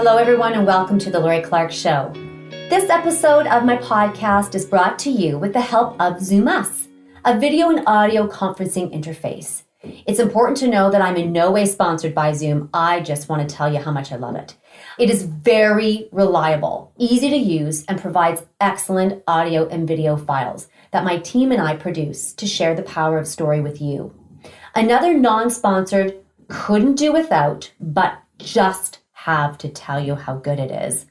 Hello, everyone, and welcome to the Lori Clark Show. This episode of my podcast is brought to you with the help of Zoom Us, a video and audio conferencing interface. It's important to know that I'm in no way sponsored by Zoom. I just want to tell you how much I love it. It is very reliable, easy to use, and provides excellent audio and video files that my team and I produce to share the power of story with you. Another non-sponsored, couldn't do without, but just have to tell you how good it is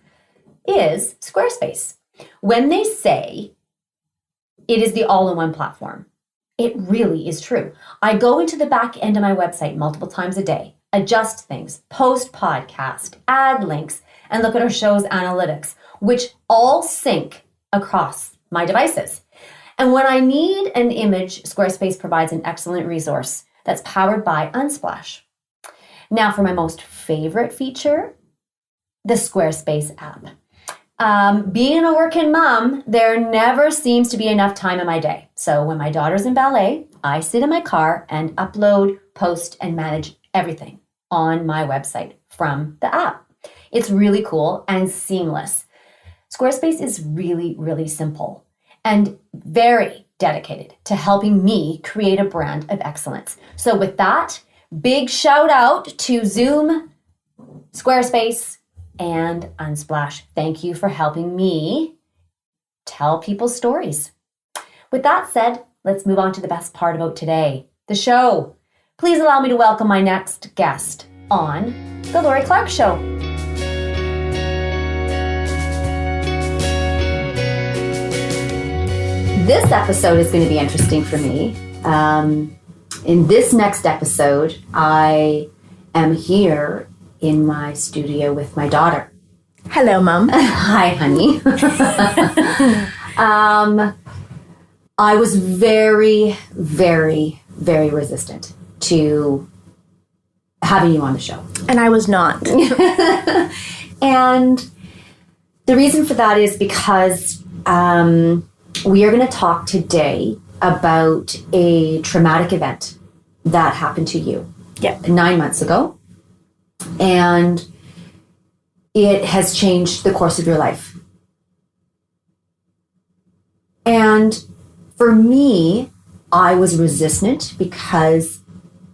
Squarespace. When they say it is the all-in-one platform, it really is true. I go into the back end of my website multiple times a day, adjust things, post podcast, add links, and look at our show's analytics, which all sync across my devices. And when I need an image, Squarespace provides an excellent resource that's powered by Unsplash. Now for my most favorite feature, the Squarespace app. Being a working mom, there never seems to be enough time in my day. So when my daughter's in ballet, I sit in my car and upload, post, and manage everything on my website from the app. It's really cool and seamless. Squarespace is really, really simple and very dedicated to helping me create a brand of excellence. So with that, big shout out to Zoom, Squarespace, and Unsplash. Thank you for helping me tell people's stories. With that said, let's move on to the best part about today, the show. Please allow me to welcome my next guest on The Lori Clark Show. This episode is going to be interesting for me. In this next episode, I am here in my studio with my daughter. Hello, Mom. Hi, honey. I was very, very, very resistant to having you on the show. And I was not. And the reason for that is because we are going to talk today about a traumatic event that happened to you 9 months ago. And it has changed the course of your life. And for me, I was resistant because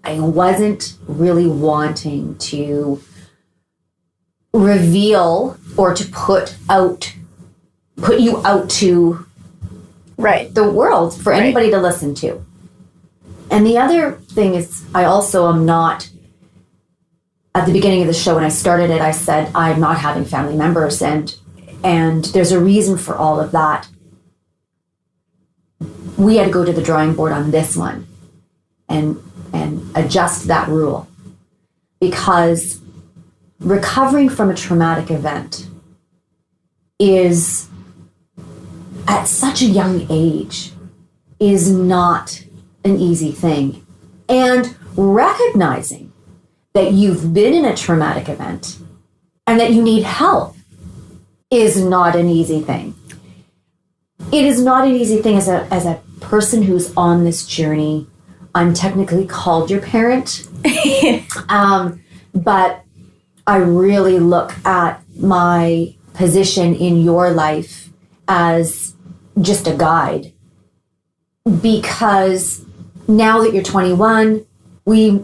I wasn't really wanting to reveal or to put you out to the world for anybody to listen to. And the other thing is, I also am not, at the beginning of the show when I started it, I said I'm not having family members, and there's a reason for all of that. We had to go to the drawing board on this one and adjust that rule, because recovering from a traumatic event is, at such a young age, is not an easy thing. And recognizing that you've been in a traumatic event and that you need help is not an easy thing. It is not an easy thing as a person who's on this journey. I'm technically called your parent, but I really look at my position in your life as just a guide, because now that you're 21, we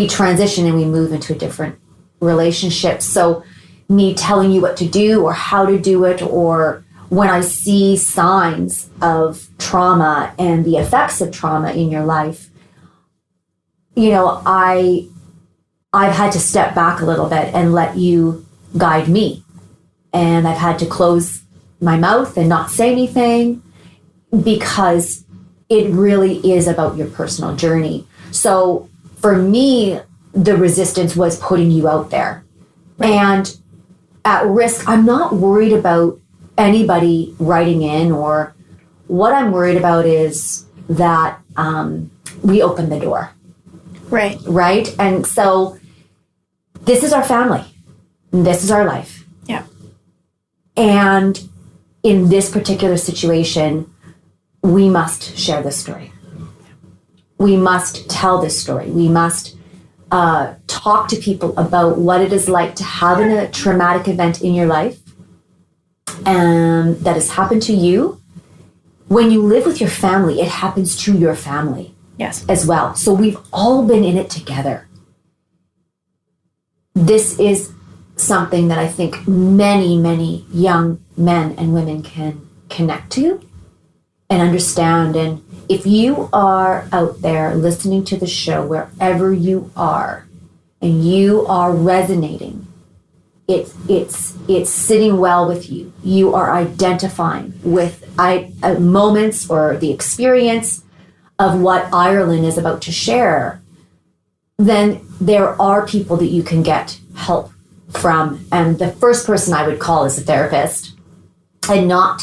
transition and we move into a different relationship. So me telling you what to do or how to do it, or when I see signs of trauma and the effects of trauma in your life, I've had to step back a little bit and let you guide me. And I've had to close my mouth and not say anything, because it really is about your personal journey. So for me, the resistance was putting you out there. And at risk, I'm not worried about anybody writing in, or what I'm worried about is that we open the door. Right? And so this is our family. This is our life. Yeah. And in this particular situation, we must share this story. We must tell this story. We must talk to people about what it is like to have a traumatic event in your life that has happened to you. When you live with your family, it happens to your family as well. So we've all been in it together. This is something that I think many, many young men and women can connect to and understand. And if you are out there listening to the show, wherever you are, and you are resonating, it's sitting well with you. You are identifying with moments or the experience of what Ireland is about to share, then there are people that you can get help from. And the first person I would call is a therapist, and not,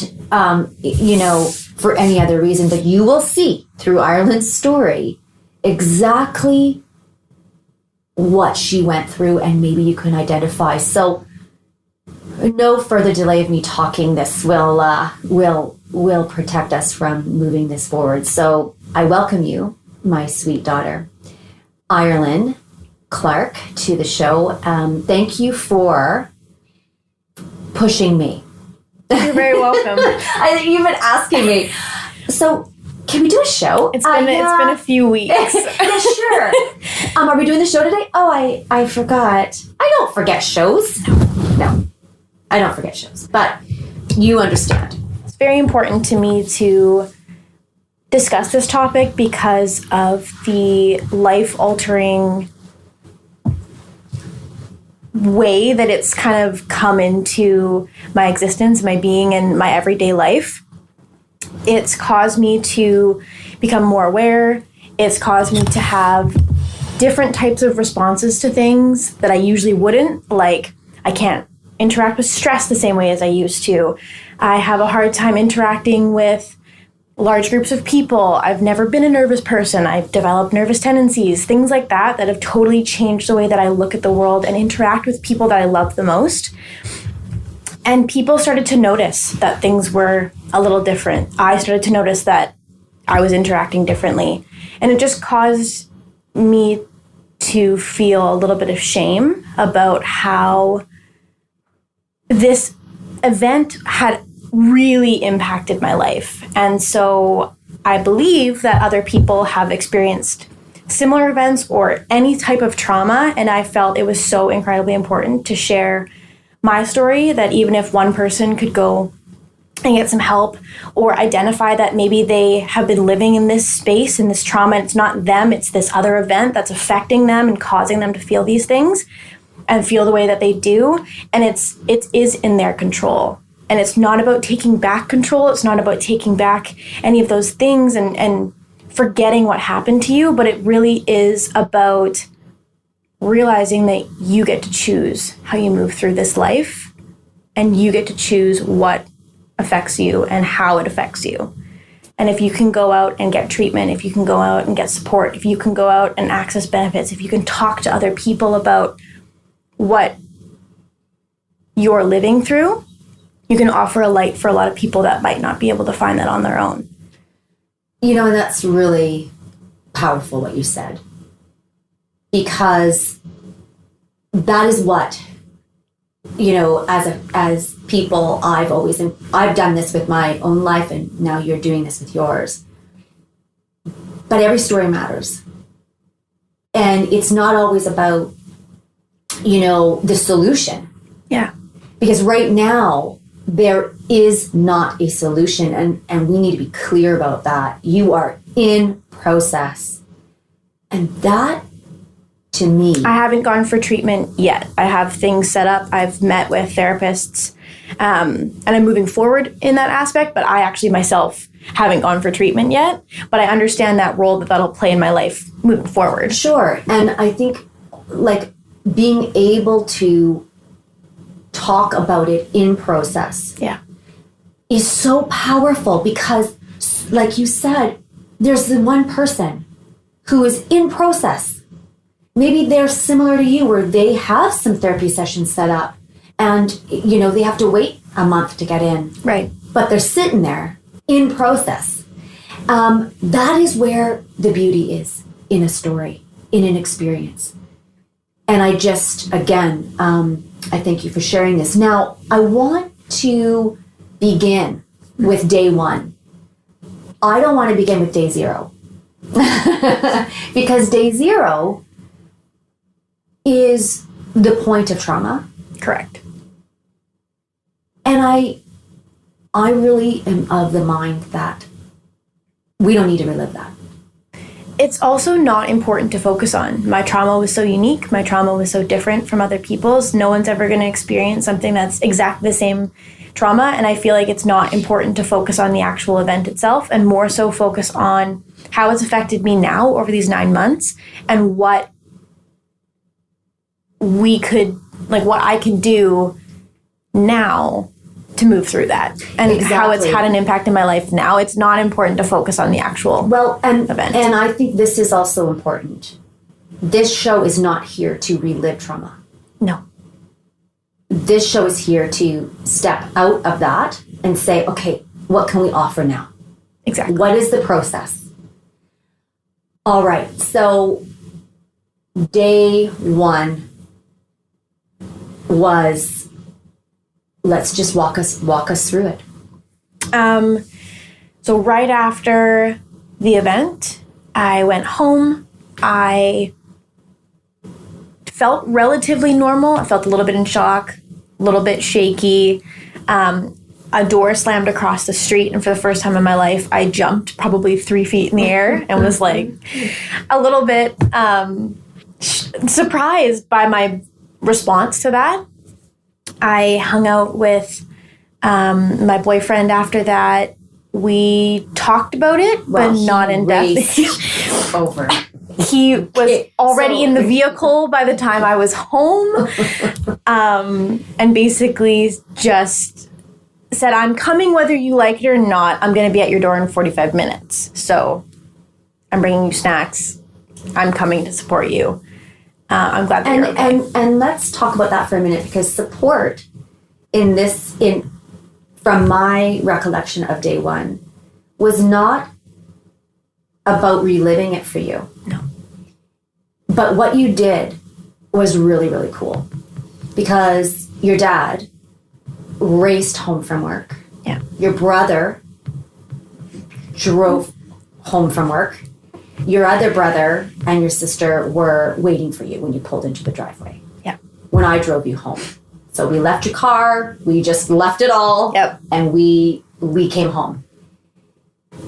for any other reason. But you will see through Ireland's story exactly what she went through, and maybe you can identify. So no further delay of me talking. This will protect us from moving this forward. So I welcome you, my sweet daughter, Ireland Clark, to the show. Thank you for pushing me. You're very welcome. You've been asking me. So can we do a show? It's been a few weeks. Yeah, sure. Are we doing the show today? Oh, I forgot. I don't forget shows. No, I don't forget shows. But you understand. It's very important to me to discuss this topic because of the life-altering way that it's kind of come into my existence, my being, and my everyday life. It's caused me to become more aware. It's caused me to have different types of responses to things that I usually wouldn't. Like, I can't interact with stress the same way as I used to. I have a hard time interacting with large groups of people. I've never been a nervous person. I've developed nervous tendencies, things like that have totally changed the way that I look at the world and interact with people that I love the most. And people started to notice that things were a little different. I started to notice that I was interacting differently. And it just caused me to feel a little bit of shame about how this event had really impacted my life. And so I believe that other people have experienced similar events or any type of trauma, and I felt it was so incredibly important to share my story, that even if one person could go and get some help or identify that maybe they have been living in this space, in this trauma, and it's not them, it's this other event that's affecting them and causing them to feel these things and feel the way that they do, and it is in their control. And it's not about taking back control. It's not about taking back any of those things and forgetting what happened to you. But it really is about realizing that you get to choose how you move through this life. And you get to choose what affects you and how it affects you. And if you can go out and get treatment, if you can go out and get support, if you can go out and access benefits, if you can talk to other people about what you're living through, you can offer a light for a lot of people that might not be able to find that on their own. That's really powerful what you said, because that is what, as people, I've done this with my own life, and now you're doing this with yours. But every story matters. And it's not always about, the solution. Yeah. Because right now, there is not a solution, and we need to be clear about that. You are in process. And that, to me... I haven't gone for treatment yet. I have things set up. I've met with therapists, and I'm moving forward in that aspect, but I actually myself haven't gone for treatment yet. But I understand that role that'll play in my life moving forward. Sure. And I think, being able to talk about it in process is so powerful, because, like you said, there's the one person who is in process. Maybe they're similar to you, where they have some therapy sessions set up and, they have to wait a month to get in. Right. But they're sitting there in process. That is where the beauty is in a story, in an experience. And I just, again, I thank you for sharing this. Now, I want to begin with day one. I don't want to begin with day 0. Because day 0 is the point of trauma. Correct. And I really am of the mind that we don't need to relive that. It's also not important to focus on. My trauma was so unique. My trauma was so different from other people's. No one's ever going to experience something that's exactly the same trauma. And I feel like it's not important to focus on the actual event itself and more so focus on how it's affected me now over these 9 months and what what I can do now to move through that and how it's had an impact in my life now. It's not important to focus on the actual event. And I think this is also important. This show is not here to relive trauma. No. This show is here to step out of that and say, okay, what can we offer now? Exactly. What is the process? All right. So day 1 was, let's just walk us through it. So right after the event, I went home. I felt relatively normal. I felt a little bit in shock, a little bit shaky. A door slammed across the street, and for the first time in my life, I jumped probably 3 feet in the air and was like a little bit surprised by my response to that. I hung out with my boyfriend after that. We talked about it, but not in depth. Over. He was already in the vehicle by the time I was home, and basically just said, I'm coming whether you like it or not. I'm going to be at your door in 45 minutes. So I'm bringing you snacks. I'm coming to support you. I'm glad that you're okay. And let's talk about that for a minute, because support from my recollection of day 1 was not about reliving it for you. No. But what you did was really, really cool, because your dad raced home from work. Yeah. Your brother drove home from work. Your other brother and your sister were waiting for you when you pulled into the driveway. Yeah. When I drove you home. So we left your car, we just left it all. Yep. And we came home.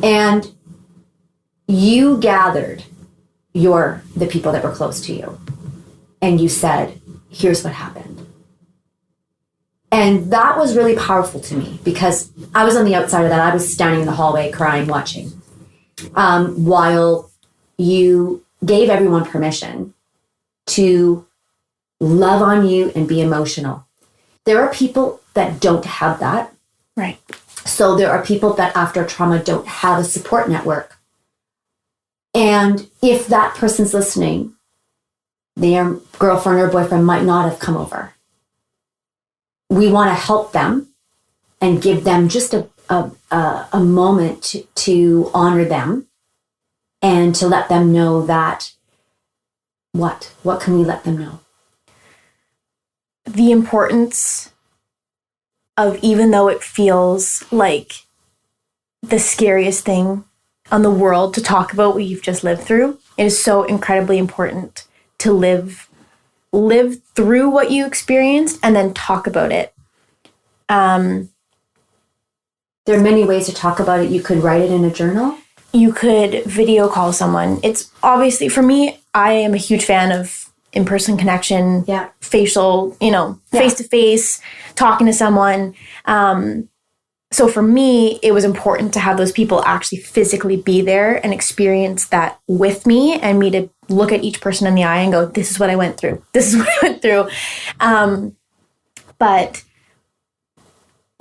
And you gathered the people that were close to you. And you said, here's what happened. And that was really powerful to me, because I was on the outside of that. I was standing in the hallway crying, watching, while you gave everyone permission to love on you and be emotional. There are people that don't have that. Right. So there are people that after trauma don't have a support network. And if that person's listening, their girlfriend or boyfriend might not have come over. We want to help them and give them just a moment to honor them and to let them know that what can we let them know? The importance of, even though it feels like the scariest thing on the world to talk about what you've just lived through, it is so incredibly important to live through what you experienced and then talk about it. There are many ways to talk about it. You could write it in a journal. You could video call someone. It's obviously, for me, I am a huge fan of in-person connection, facial, face-to-face, talking to someone. So for me, it was important to have those people actually physically be there and experience that with me, and me to look at each person in the eye and go, this is what I went through. This is what I went through. But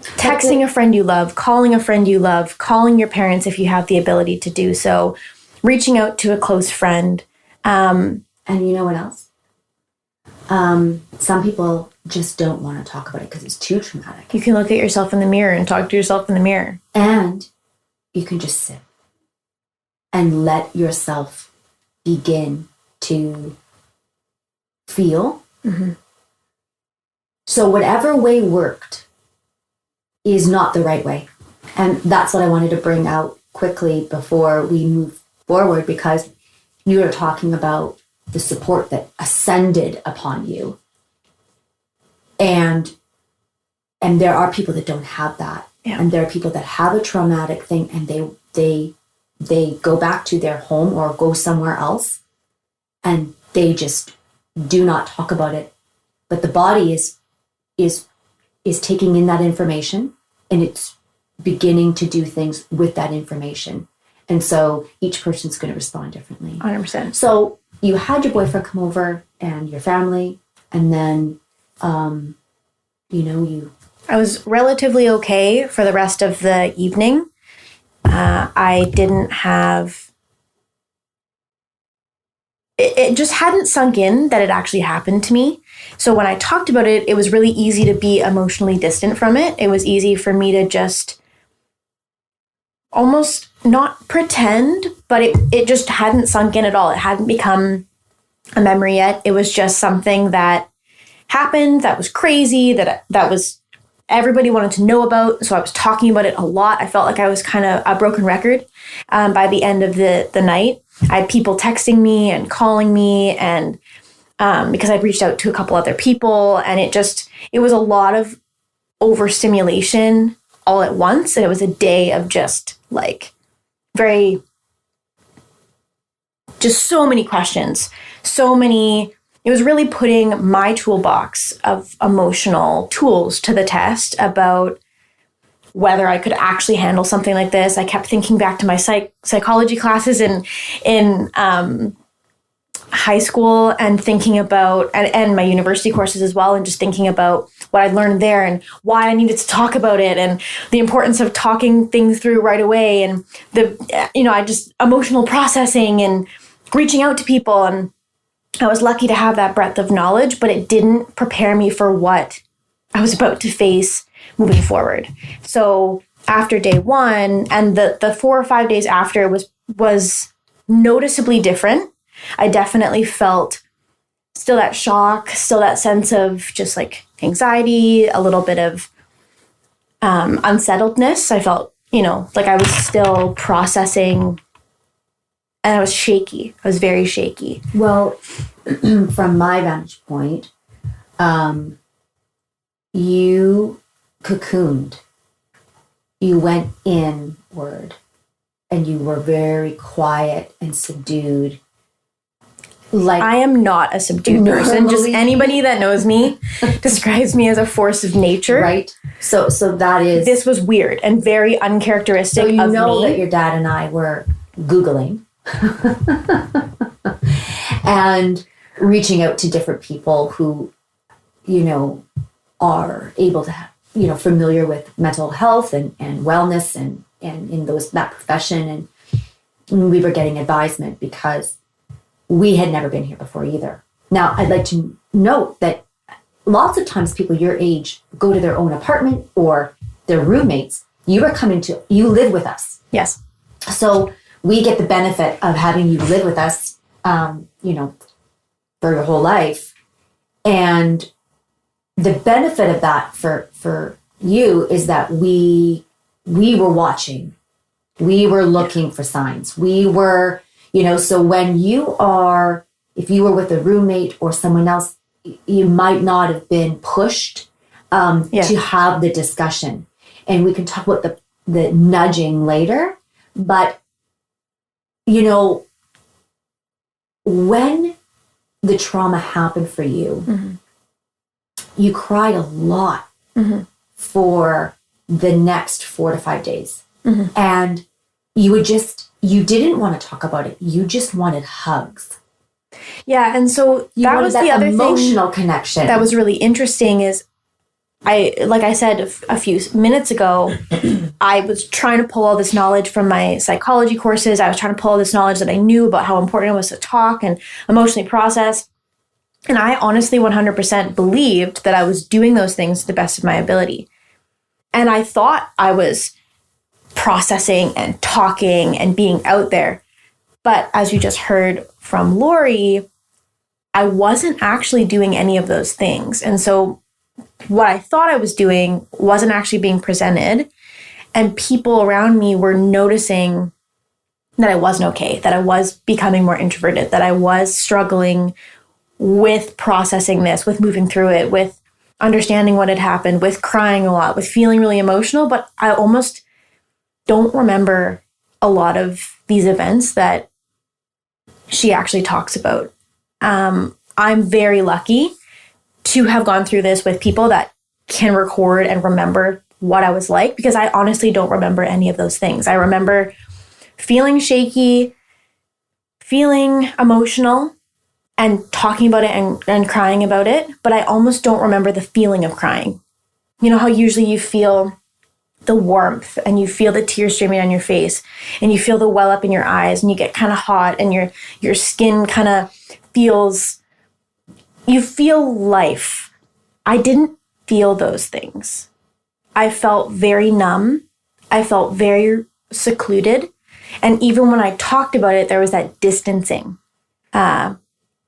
texting a friend you love, calling a friend you love, calling your parents if you have the ability to do so, reaching out to a close friend. And you know what else? Some people just don't want to talk about it because it's too traumatic. You can look at yourself in the mirror and talk to yourself in the mirror. And you can just sit and let yourself begin to feel. Mm-hmm. So whatever way worked is not the right way. And that's what I wanted to bring out quickly before we move forward, because you were talking about the support that ascended upon you. And there are people that don't have that. Yeah. And there are people that have a traumatic thing and they go back to their home or go somewhere else and they just do not talk about it. But the body is taking in that information and it's beginning to do things with that information. And so each person's going to respond differently. 100%. So you had your boyfriend come over and your family, and then, I was relatively okay for the rest of the evening. I didn't have... It just hadn't sunk in that it actually happened to me. So when I talked about it, it was really easy to be emotionally distant from it. It was easy for me to just almost not pretend, but it just hadn't sunk in at all. It hadn't become a memory yet. It was just something that happened, that was crazy, that was everybody wanted to know about. So I was talking about it a lot. I felt like I was kind of a broken record by the end of the night. I had people texting me and calling me, and because I'd reached out to a couple other people, and it was a lot of overstimulation all at once. And it was a day of just like just so many questions, it was really putting my toolbox of emotional tools to the test about whether I could actually handle something like this. I kept thinking back to my psychology classes in high school and thinking about, and my university courses as well, and just thinking about what I'd learned there and why I needed to talk about it and the importance of talking things through right away, and I just emotional processing and reaching out to people. And I was lucky to have that breadth of knowledge, but it didn't prepare me for what I was about to face moving forward. So after day one and the 4 or 5 days after was noticeably different. I definitely felt still that shock, still that sense of just like anxiety, a little bit of unsettledness. I felt, like I was still processing, and I was shaky. I was very shaky. Well, from my vantage point, you cocooned. You went inward and you were very quiet and subdued. Like, I am not a subdued person. Just anybody that knows me describes me as a force of nature. Right. So that is... This was weird and very uncharacteristic of me. So you know that your dad and I were Googling and reaching out to different people who, are able to have, familiar with mental health and wellness and in that profession. And we were getting advisement because we had never been here before either. Now, I'd like to note that lots of times people your age go to their own apartment or their roommates. You live with us. Yes. So we get the benefit of having you live with us, for your whole life. And the benefit of that for you is that we were watching. We were looking for signs. We were, so when if you were with a roommate or someone else, you might not have been pushed to have the discussion. And we can talk about the nudging later. But, when the trauma happened for you, mm-hmm. you cried a lot mm-hmm. for the next 4 to 5 days. Mm-hmm. And you didn't want to talk about it. You just wanted hugs. Yeah. And so that was the other emotional connection. That was really interesting is like I said a few minutes ago, I was trying to pull all this knowledge from my psychology courses. I was trying to pull all this knowledge that I knew about how important it was to talk and emotionally process. And I honestly 100% believed that I was doing those things to the best of my ability. And I thought I was processing and talking and being out there. But as you just heard from Lori, I wasn't actually doing any of those things. And so what I thought I was doing wasn't actually being presented. And people around me were noticing that I wasn't okay, that I was becoming more introverted, that I was struggling with processing this, with moving through it, with understanding what had happened, with crying a lot, with feeling really emotional. But I almost don't remember a lot of these events that she actually talks about. I'm very lucky to have gone through this with people that can record and remember what I was like, because I honestly don't remember any of those things. I remember feeling shaky, feeling emotional, and talking about it and crying about it, but I almost don't remember the feeling of crying. You know how usually you feel the warmth and you feel the tears streaming down your face and you feel the well up in your eyes and you get kind of hot and your skin kind of feels, you feel life. I didn't feel those things. I felt very numb. I felt very secluded. And even when I talked about it, there was that distancing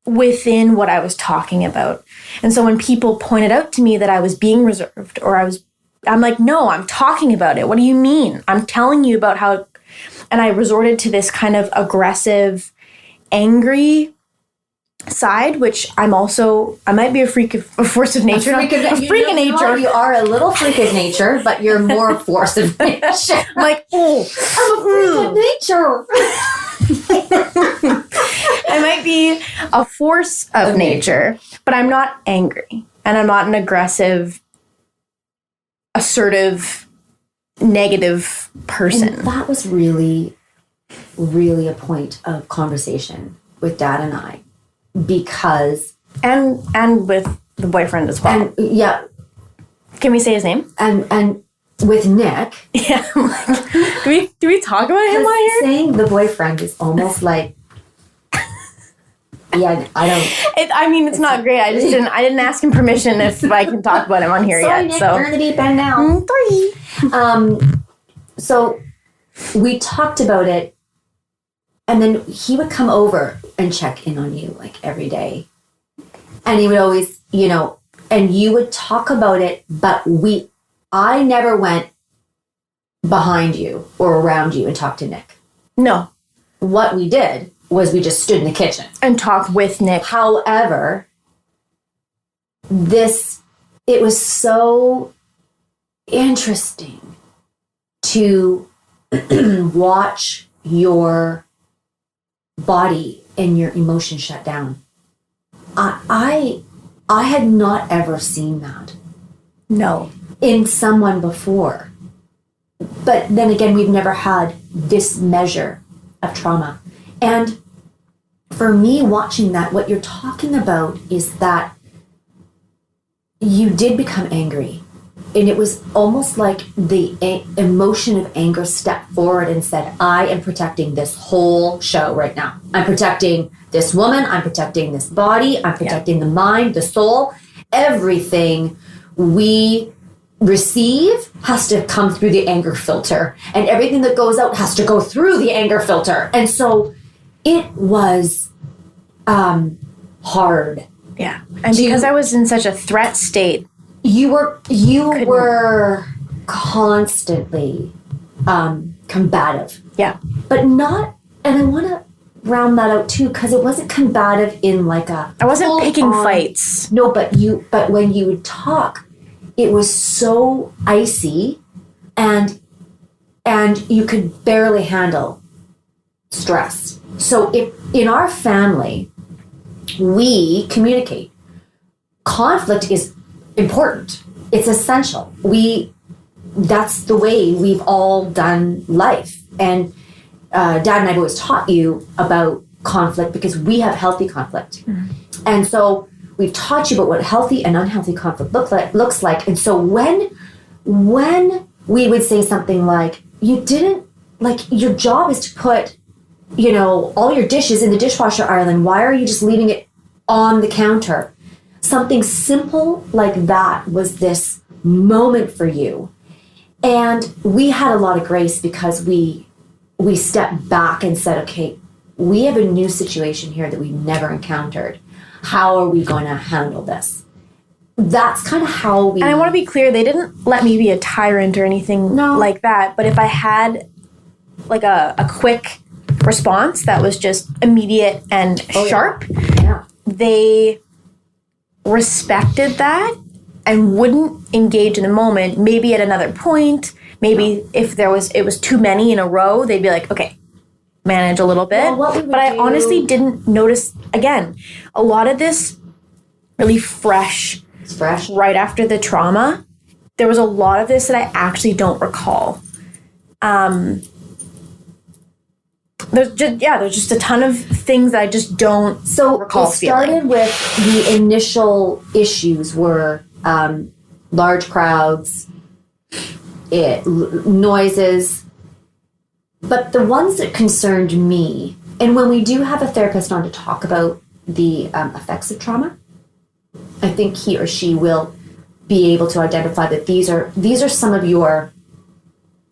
within what I was talking about. And so when people pointed out to me that I was being reserved or I'm like, no, I'm talking about it. What do you mean? I'm telling you about how, and I resorted to this kind of aggressive, angry side, which I might be a force of nature. A freak of nature. You are a little freak of nature, but you're more a force of nature. I'm like, oh, I'm a freak of nature. I might be a force of nature, but I'm not angry. And I'm not an aggressive, assertive, negative person. And that was really, really a point of conversation with Dad and I. Because and with the boyfriend as well. And, yeah. Can we say his name? And with Nick. Yeah. do we talk about him on here? Saying the boyfriend is almost like, yeah, I don't. It's not great. I didn't ask him permission if I can talk about him on here Sorry, yet. Nick, So you're in the deep end now. So we talked about it, and then he would come over and check in on you like every day, and he would always, and you would talk about it, but I never went behind you or around you and talked to Nick. No. What we did was we just stood in the kitchen and talked with Nick. However, it was so interesting to watch your body and your emotions shut down. I had not ever seen that. No. In someone before. But then again, we've never had this measure of trauma. And for me, watching that, what you're talking about is that you did become angry. And it was almost like the emotion of anger stepped forward and said, I am protecting this whole show right now. I'm protecting this woman. I'm protecting this body. I'm protecting the mind, the soul. Everything we receive has to come through the anger filter. And everything that goes out has to go through the anger filter. And so it was hard. Yeah. And because I was in such a threat state, you were constantly combative. Yeah. But not, and I want to round that out too, because it wasn't combative in like a... I wasn't picking fights. No, but when you would talk, it was so icy and you could barely handle stress. So if in our family, we communicate. Conflict is important. It's essential. That's the way we've all done life. And Dad and I've always taught you about conflict because we have healthy conflict. Mm-hmm. And so we've taught you about what healthy and unhealthy conflict looks like. And so when we would say something like, your job is to put, all your dishes in the dishwasher island. Why are you just leaving it on the counter? Something simple like that was this moment for you. And we had a lot of grace because we stepped back and said, okay, we have a new situation here that we've never encountered. how are we going to handle this? That's kind of how we... And I want to be clear, they didn't let me be a tyrant or anything like that. But if I had like a quick response that was just immediate and sharp, they respected that and wouldn't engage in the moment. Maybe at another point, maybe if it was too many in a row, they'd be like, okay, manage a little bit. But I honestly didn't notice, again, a lot of this really fresh right after the trauma. There was a lot of this that I actually don't recall. There's just a ton of things that I just don't recall feeling. It started with the initial issues were large crowds, noises, but the ones that concerned me, and when we do have a therapist on to talk about the effects of trauma, I think he or she will be able to identify that these are some of your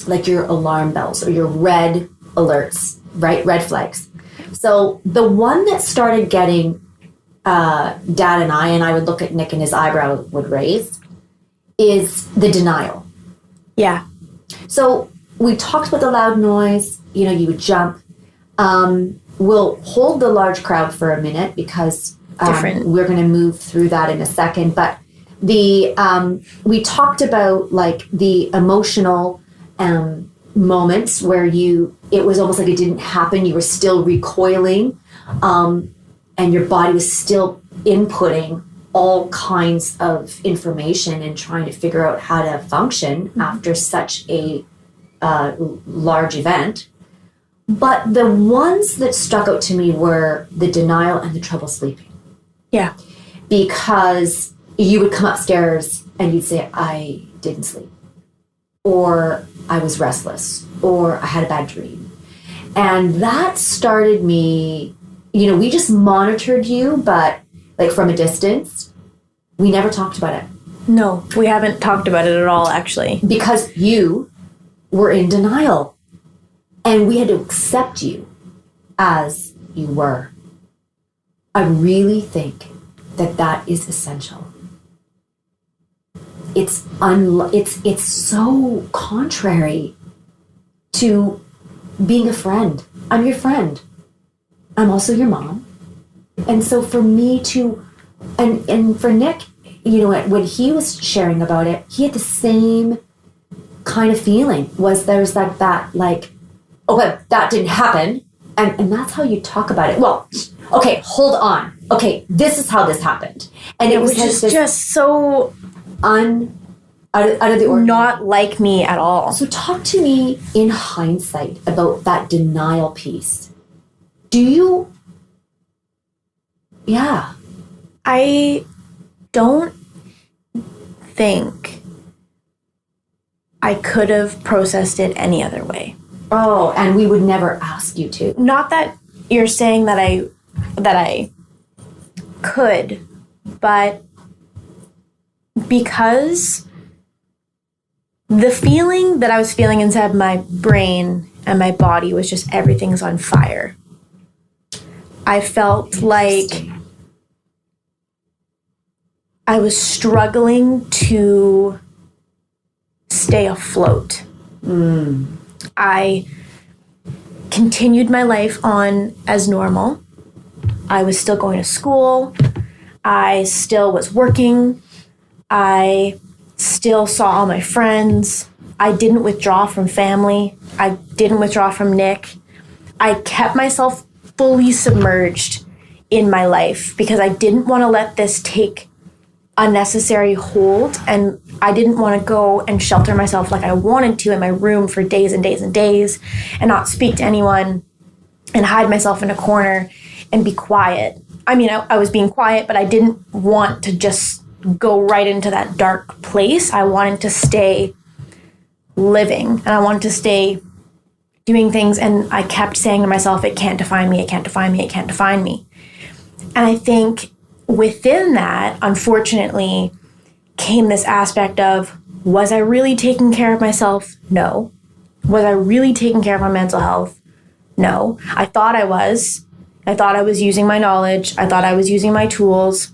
alarm bells or your red alerts, right? Red flags. So the one that started getting Dad and I would look at Nick and his eyebrow would raise, is the denial. Yeah. So we talked about the loud noise, you would jump. We'll hold the large crowd for a minute because we're going to move through that in a second. But we talked about like the emotional moments where it was almost like it didn't happen. You were still recoiling, and your body was still inputting all kinds of information and trying to figure out how to function after such a large event. But the ones that stuck out to me were the denial and the trouble sleeping. Yeah. Because you would come upstairs and you'd say, I didn't sleep, or I was restless, or I had a bad dream. And that started me, we just monitored you, but like from a distance. We never talked about it. No, we haven't talked about it at all, actually. Because you were in denial. And we had to accept you as you were. I really think that is essential. It's so contrary to being a friend. I'm your friend. I'm also your mom. And so for me to, and for Nick, when he was sharing about it, he had the same kind of feeling. There's that like, oh, but that didn't happen. And that's how you talk about it. Well, okay, hold on. Okay, this is how this happened. And it was just so out of the ordinary. Not like me at all. So talk to me in hindsight about that denial piece. Yeah. I don't think I could have processed it any other way. Oh, and we would never ask you to. Not that you're saying that I could, but because the feeling that I was feeling inside my brain and my body was just everything's on fire. I felt like I was struggling to stay afloat. I continued my life on as normal. I was still going to school. I still was working. I still saw all my friends. I didn't withdraw from family. I didn't withdraw from Nick. I kept myself fully submerged in my life because I didn't want to let this take unnecessary hold, and I didn't want to go and shelter myself like I wanted to in my room for days and days and days and not speak to anyone and hide myself in a corner and be quiet. I mean, I was being quiet, but I didn't want to just go right into that dark place. I wanted to stay living and I wanted to stay doing things, and I kept saying to myself, it can't define me, it can't define me, it can't define me. And I think within that, unfortunately, came this aspect of, was I really taking care of myself? No. Was I really taking care of my mental health? No. I thought I was. I thought I was using my knowledge. I thought I was using my tools.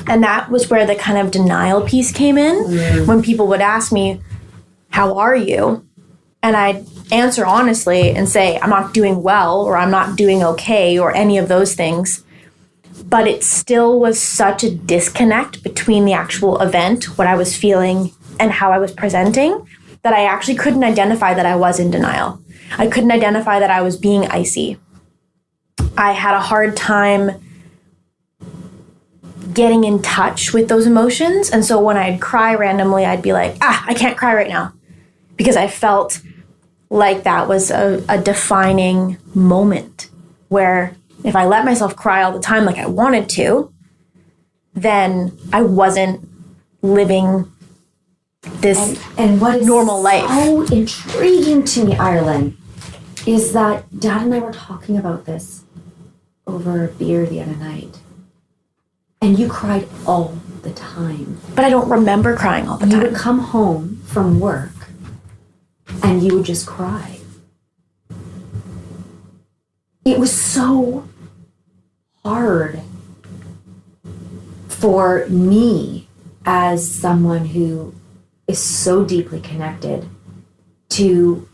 And that was where the kind of denial piece came in. When people would ask me, how are you? And I'd answer honestly and say, I'm not doing well, or I'm not doing okay, or any of those things. But it still was such a disconnect between the actual event, what I was feeling, and how I was presenting, that I actually couldn't identify that I was in denial. I couldn't identify that I was being icy. I had a hard time getting in touch with those emotions. And so when I'd cry randomly, I'd be like, I can't cry right now. Because I felt like that was a defining moment where if I let myself cry all the time like I wanted to, then I wasn't living this and what is normal life. So intriguing to me, Ireland, is that Dad and I were talking about this over a beer the other night. And you cried all the time. But I don't remember crying all the time. You would come home from work and you would just cry. It was so hard for me as someone who is so deeply connected to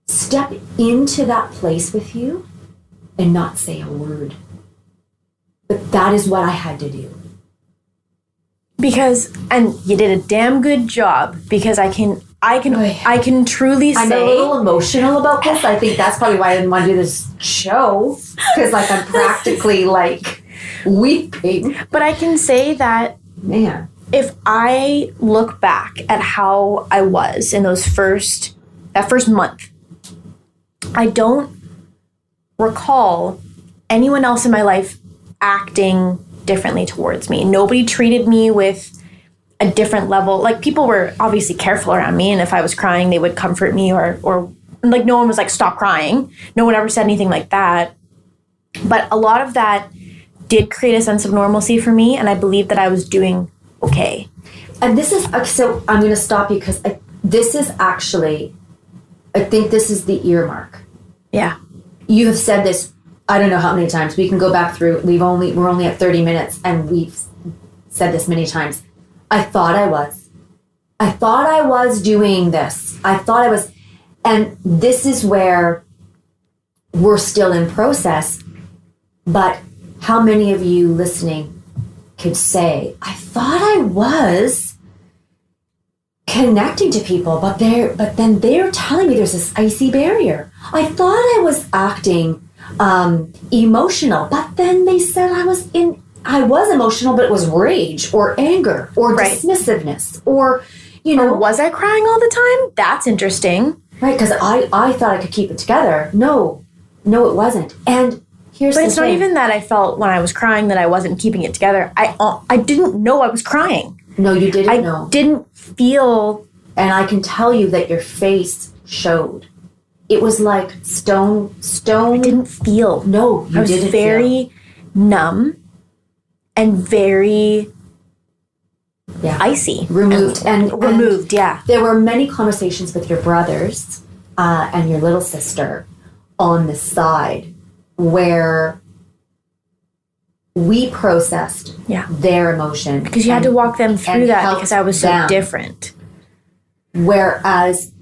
step into that place with you and not say a word. But that is what I had to do. Because, and you did a damn good job, because I can truly say... I'm a little emotional about this. I think that's probably why I didn't want to do this show. Because, like, I'm practically, like, weeping. But I can say that... Man. If I look back at how I was in that first month, I don't recall anyone else in my life acting differently towards me. Nobody treated me with a different level. Like, people were obviously careful around me, and if I was crying, they would comfort me, or like, no one was like, stop crying. No one ever said anything like that. But a lot of that did create a sense of normalcy for me, and I believe that I was doing okay. And this is, so I'm going to stop you because this is actually, I think this is the earmark. Yeah. You have said this, I don't know how many times. We can go back through. We're only at 30 minutes and we've said this many times. I thought I was doing this. I thought I was, and this is where we're still in process. But how many of you listening could say, I thought I was connecting to people, but then they're telling me there's this icy barrier. I thought I was acting emotional, but then they said I was emotional, but it was rage or anger or dismissiveness or, Or was I crying all the time? That's interesting. Right, because I thought I could keep it together. No, it wasn't. And here's the thing. But it's not even that I felt when I was crying that I wasn't keeping it together. I didn't know I was crying. No, you didn't know. I didn't feel... And I can tell you that your face showed. It was like stone. I didn't feel. No, you didn't feel. I was very numb and very icy. Removed. Removed, yeah. There were many conversations with your brothers and your little sister on the side where we processed their emotion. Because you had to walk them through that because I was so different. Whereas,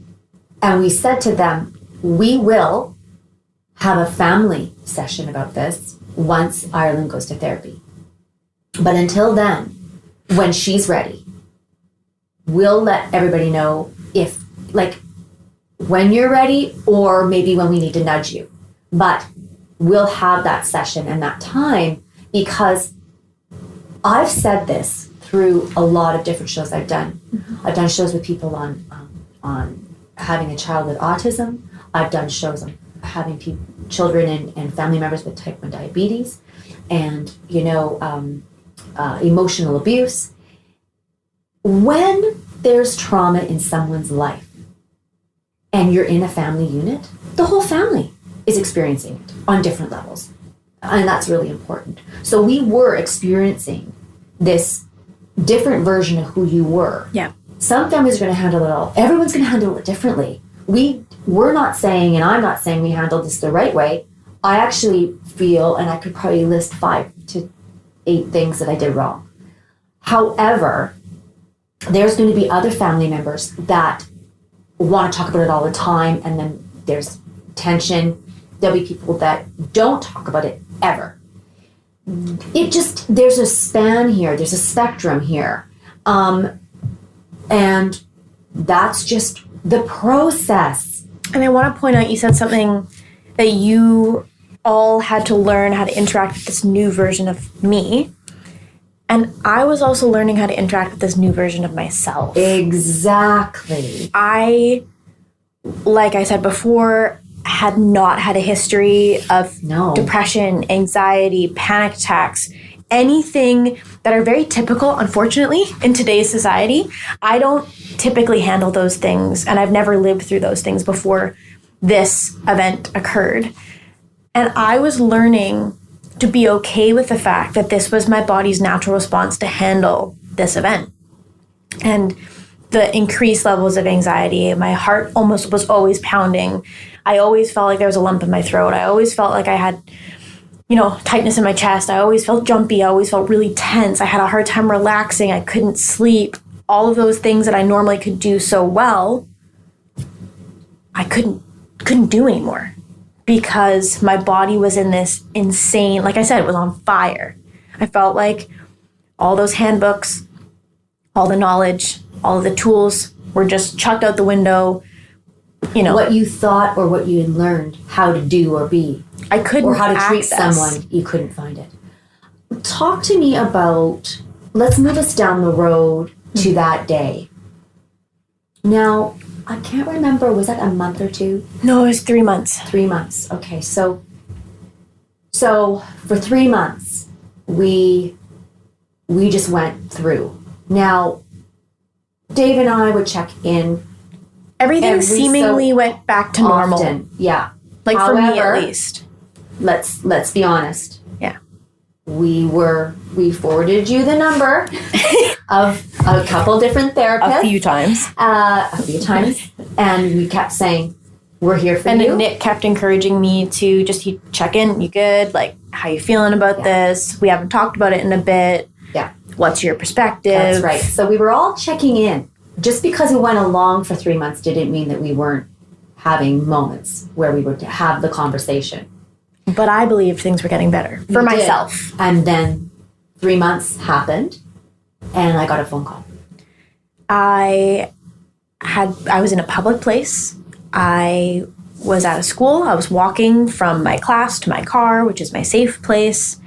and we said to them, we will have a family session about this once Ireland goes to therapy. But until then, when she's ready, we'll let everybody know if, like, when you're ready or maybe when we need to nudge you. But we'll have that session and that time because I've said this through a lot of different shows I've done. Mm-hmm. I've done shows with people on having a child with autism. I've done shows on having children and family members with type 1 diabetes and, emotional abuse. When there's trauma in someone's life and you're in a family unit, the whole family is experiencing it on different levels. And that's really important. So we were experiencing this different version of who you were. Yeah. Some families are going to handle it all. Everyone's going to handle it differently. We're not saying, and I'm not saying we handled this the right way. I actually feel, and I could probably list 5 to 8 things that I did wrong. However, there's going to be other family members that want to talk about it all the time, and then there's tension. There'll be people that don't talk about it ever. There's a span here, there's a spectrum here. And that's just the process. And I want to point out, you said something that you all had to learn how to interact with this new version of me. And I was also learning how to interact with this new version of myself. Exactly. I, like I said before, had not had a history of depression, anxiety, panic attacks, anything that are very typical, unfortunately, in today's society. I don't typically handle those things, and I've never lived through those things before this event occurred. And I was learning to be okay with the fact that this was my body's natural response to handle this event. And the increased levels of anxiety, my heart almost was always pounding. I always felt like there was a lump in my throat. I always felt like I had, tightness in my chest. I always felt jumpy. I always felt really tense. I had a hard time relaxing. I couldn't sleep. All of those things that I normally could do so well, I couldn't do anymore because my body was in this insane, like I said, it was on fire. I felt like all those handbooks, all the knowledge, all of the tools were just chucked out the window. What you thought or what you had learned how to do or be. I couldn't Or how to treat access. someone, you couldn't find it. Talk to me about, let's move us down the road to that day. Now, I can't remember, was that a month or 2? No, it was 3 months. 3 months. Okay, so for 3 months, we just went through. Now, Dave and I would check in. Everything seemingly went back to normal. Often, yeah. Like However, for me at least. Let's be honest. Yeah. We forwarded you the number of a couple different therapists. A few times. And we kept saying, we're here for you. you. And Nick kept encouraging me to just check in. You good? Like, how you feeling about this? We haven't talked about it in a bit. Yeah. What's your perspective? That's right. So we were all checking in. Just because we went along for 3 months didn't mean that we weren't having moments where we would have the conversation. But I believed things were getting better for myself. And then 3 months happened, and I got a phone call. I was in a public place. I was at a school. I was walking from my class to my car, which is my safe place.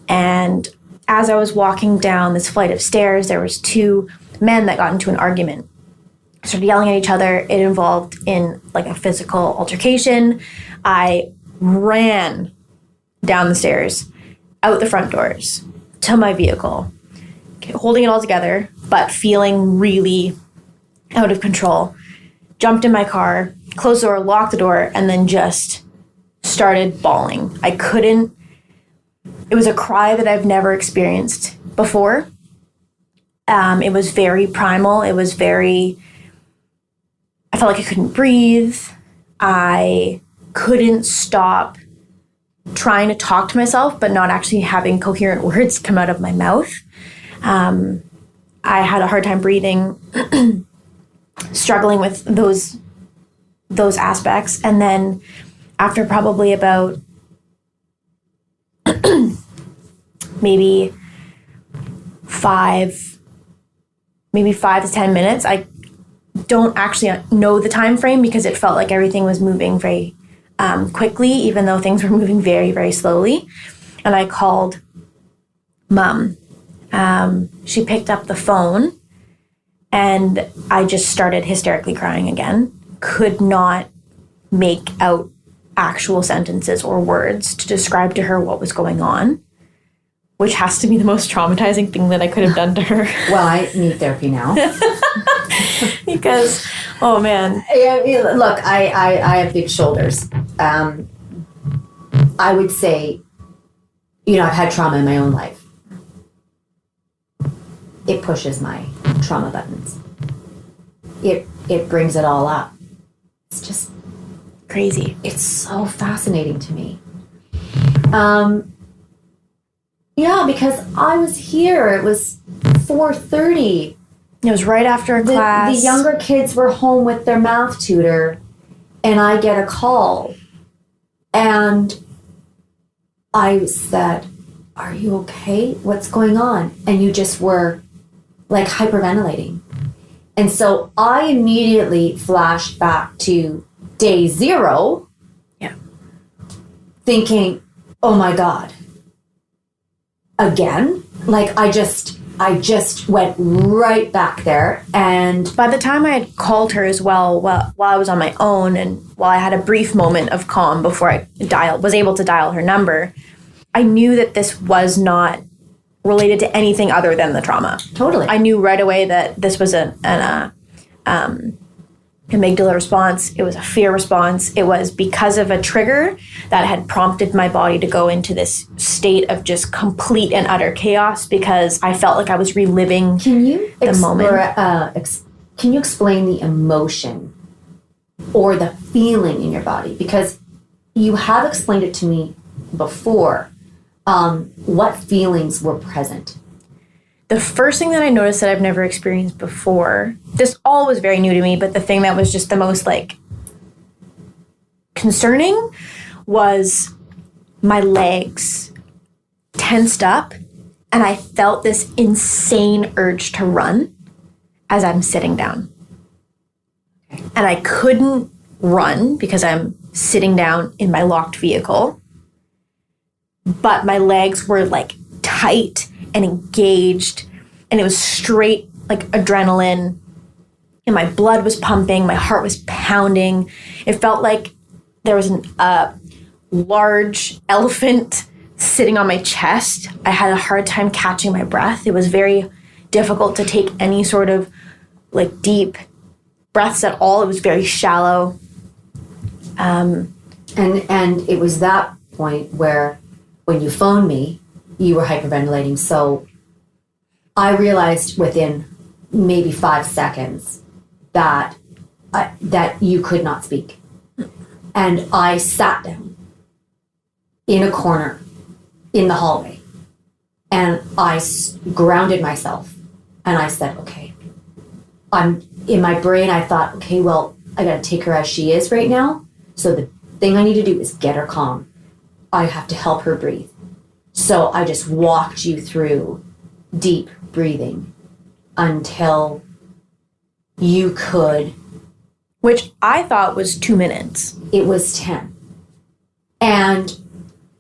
And as I was walking down this flight of stairs, there was 2 men that got into an argument. Started yelling at each other. It involved in like a physical altercation. I ran down the stairs, out the front doors, to my vehicle, holding it all together, but feeling really out of control. Jumped in my car, closed the door, locked the door, and then just started bawling. It was a cry that I've never experienced before. It was very primal. I felt like I couldn't breathe. I couldn't stop trying to talk to myself, but not actually having coherent words come out of my mouth. I had a hard time breathing, struggling with those aspects. And then after probably about maybe 5 to 10 minutes, I don't actually know the time frame because it felt like everything was moving very quickly, even though things were moving very, very slowly. And I called Mom. She picked up the phone, and I just started hysterically crying again. Could not make out actual sentences or words to describe to her what was going on, which has to be the most traumatizing thing that I could have done to her. Well, I need therapy now. Because, oh man. Yeah, look, I have big shoulders. I would say, I've had trauma in my own life. It pushes my trauma buttons. It brings it all up. It's just crazy. It's so fascinating to me. Yeah, because I was here. It was 4:30. It was right after a class. The younger kids were home with their math tutor, and I get a call. And I said, "Are you okay? What's going on?" And you just were like hyperventilating. And so I immediately flashed back to day 0. Yeah. Thinking, "Oh my God. Again?" Like I just went right back there. And by the time I had called her as well, while I was on my own and while I had a brief moment of calm before I was able to dial her number, I knew that this was not related to anything other than the trauma. Totally. I knew right away that this was an amygdala response. It was a fear response. It was because of a trigger that had prompted my body to go into this state of just complete and utter chaos because I felt like I was reliving the moment. Can you explain the emotion or the feeling in your body? Because you have explained it to me before. What feelings were present? The first thing that I noticed that I've never experienced before, this all was very new to me, but the thing that was just the most concerning was my legs tensed up and I felt this insane urge to run as I'm sitting down. And I couldn't run because I'm sitting down in my locked vehicle, but my legs were tight and engaged, and it was straight adrenaline, and my blood was pumping, my heart was pounding. It felt like there was a large elephant sitting on my chest. I had a hard time catching my breath. It was very difficult to take any sort of deep breaths at all. It was very shallow. And it was that point where when you phoned me, you were hyperventilating. So I realized within maybe 5 seconds that you could not speak. And I sat down in a corner in the hallway and I grounded myself and I said, okay, in my brain, I thought, okay, well, I got to take her as she is right now. So the thing I need to do is get her calm. I have to help her breathe. So I just walked you through deep breathing until you could. Which I thought was 2 minutes. It was 10. And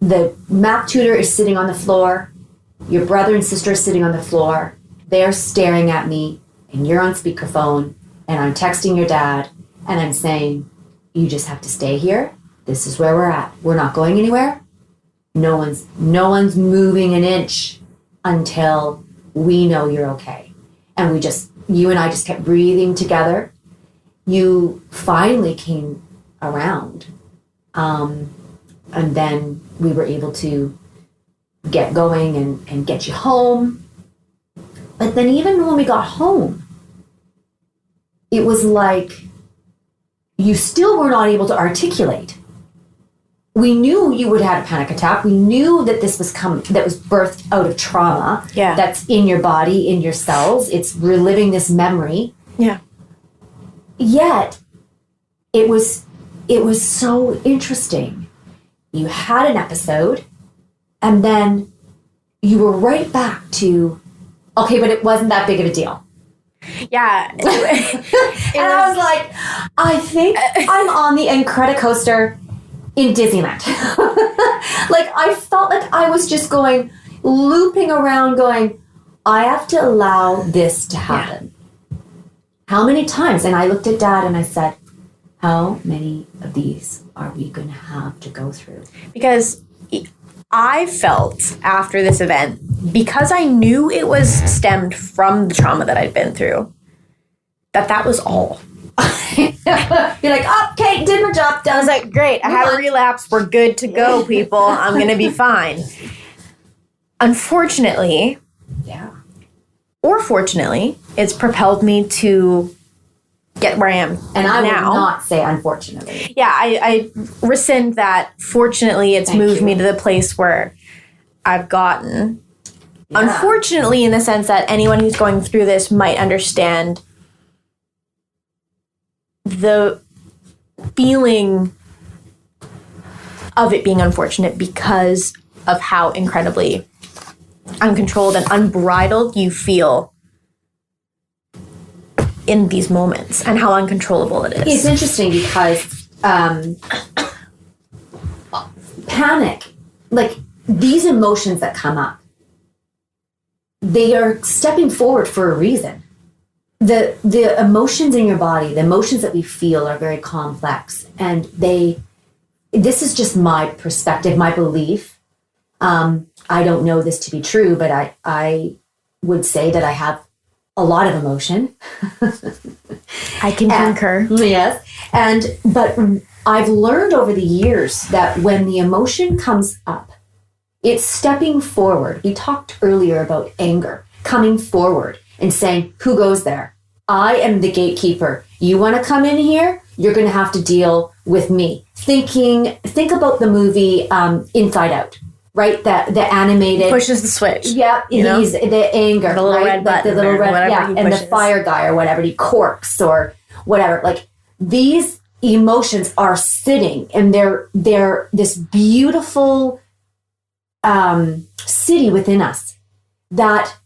the math tutor is sitting on the floor. Your brother and sister are sitting on the floor. They're staring at me, and you're on speakerphone, and I'm texting your dad, and I'm saying, you just have to stay here. This is where we're at. We're not going anywhere. No one's moving an inch until we know you're okay. And you and I just kept breathing together. You finally came around. And then we were able to get going and get you home. But then even when we got home, it was like you still were not able to articulate. We knew you would have had a panic attack. We knew that this was that was birthed out of trauma. Yeah. That's in your body, in your cells. It's reliving this memory. Yeah. Yet, it was so interesting. You had an episode, and then you were right back to, okay, but it wasn't that big of a deal. Yeah. And I was like, I think I'm on the Incredicoaster in Disneyland. I felt like I was just looping around going, I have to allow this to happen. Yeah. How many times? And I looked at Dad and I said, how many of these are we going to have to go through? Because I felt after this event, because I knew it was stemmed from the trauma that I'd been through, that was all. You're like, oh, okay, did my job done. I was like, great, I had a relapse. We're good to go, people. I'm going to be fine. Unfortunately, or fortunately, it's propelled me to get where I am And I now. would not say unfortunately. Yeah, I rescind that. Fortunately, it's moved me to the place where I've gotten. Yeah. Unfortunately, in the sense that anyone who's going through this might understand the feeling of it being unfortunate because of how incredibly uncontrolled and unbridled you feel in these moments and how uncontrollable it is. It's interesting because panic, like these emotions that come up, they are stepping forward for a reason. The emotions in your body, the emotions that we feel are very complex, and this is just my perspective, my belief. I don't know this to be true, but I would say that I have a lot of emotion. I can concur. Yes. But I've learned over the years that when the emotion comes up, it's stepping forward. We talked earlier about anger, coming forward and saying, who goes there? I am the gatekeeper. You want to come in here? You're going to have to deal with me. Think about the movie Inside Out, right? The animated. Pushes the switch. Yeah, he's the anger. The little red button. The little red, yeah, and the fire guy or whatever, he corks or whatever. Like these emotions are sitting and they're this beautiful city within us that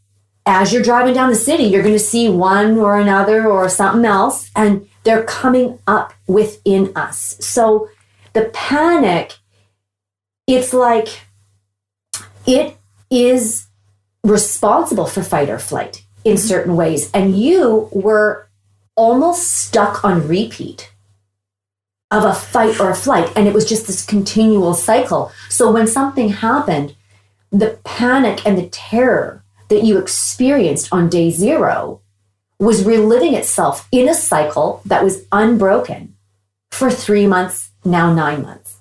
as you're driving down the city, you're going to see one or another or something else, and they're coming up within us. So the panic, it's like it is responsible for fight or flight in certain ways. And you were almost stuck on repeat of a fight or a flight. And it was just this continual cycle. So when something happened, the panic and the terror that you experienced on day 0 was reliving itself in a cycle that was unbroken for 3 months, now 9 months.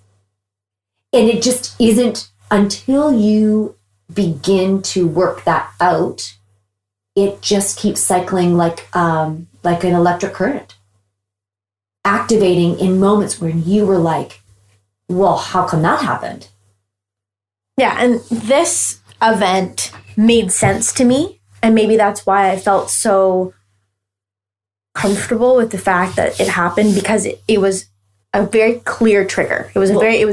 And it just isn't until you begin to work that out, it just keeps cycling like an electric current, activating in moments when you were like, well, how come that happened? Yeah, and this event made sense to me, and maybe that's why I felt so comfortable with the fact that it happened, because it was a very clear trigger. It was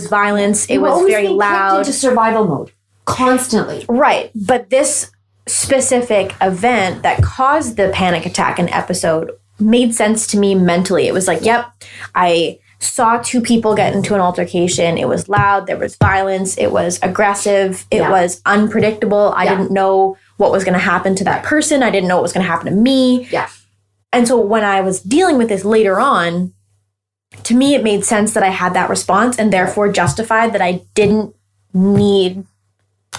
violence. It was very loud. Into survival mode constantly. Right, but this specific event that caused the panic attack and episode made sense to me mentally. It was like, yep, I saw 2 people get into an altercation. It was loud. There was violence. It was aggressive. It was unpredictable. I didn't know what was going to happen to that person. I didn't know what was going to happen to me. Yeah. And so when I was dealing with this later on, to me, it made sense that I had that response, and therefore justified that I didn't need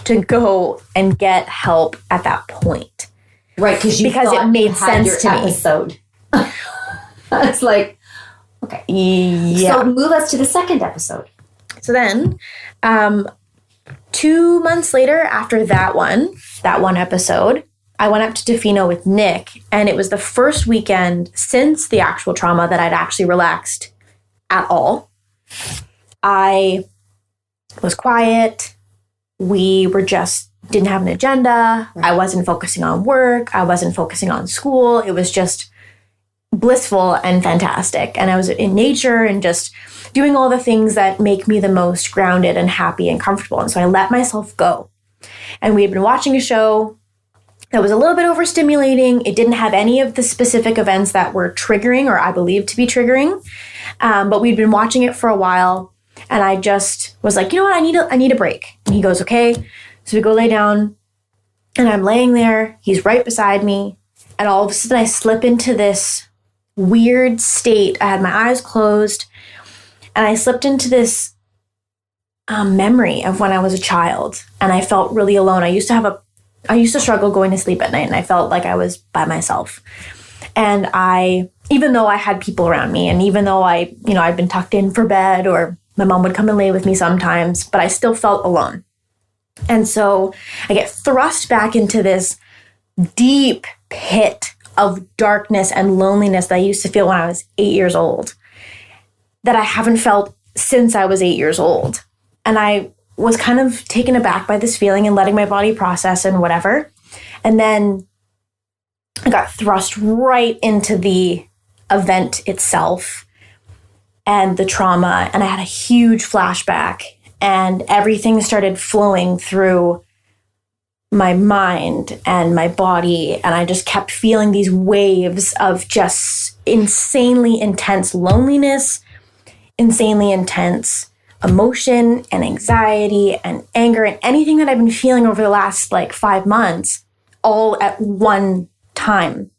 to go and get help at that point. Right, because it made sense to me. Episode. It's like, okay. Yeah. So move us to the second episode. So then, 2 months later, after that one episode, I went up to Tofino with Nick, and it was the first weekend since the actual trauma that I'd actually relaxed at all. I was quiet. We were just didn't have an agenda. Right. I wasn't focusing on work. I wasn't focusing on school. It was just blissful and fantastic. And I was in nature and just doing all the things that make me the most grounded and happy and comfortable. And so I let myself go. And we had been watching a show that was a little bit overstimulating. It didn't have any of the specific events that were triggering or I believed to be triggering. But we'd been watching it for a while. And I just was like, you know what? I need a break. And he goes, okay. So we go lay down. And I'm laying there. He's right beside me. And all of a sudden I slip into this weird state. I had my eyes closed. And I slipped into this memory of when I was a child. And I felt really alone. I used to struggle going to sleep at night, and I felt like I was by myself. And even though I had people around me, and even though I'd been tucked in for bed, or my mom would come and lay with me sometimes, but I still felt alone. And so I get thrust back into this deep pit of darkness and loneliness that I used to feel when I was 8 years old that I haven't felt since I was 8 years old. And I was kind of taken aback by this feeling and letting my body process and whatever. And then I got thrust right into the event itself and the trauma. And I had a huge flashback and everything started flowing through my mind and my body. And I just kept feeling these waves of just insanely intense loneliness, insanely intense emotion and anxiety and anger and anything that I've been feeling over the last 5 months all at one time.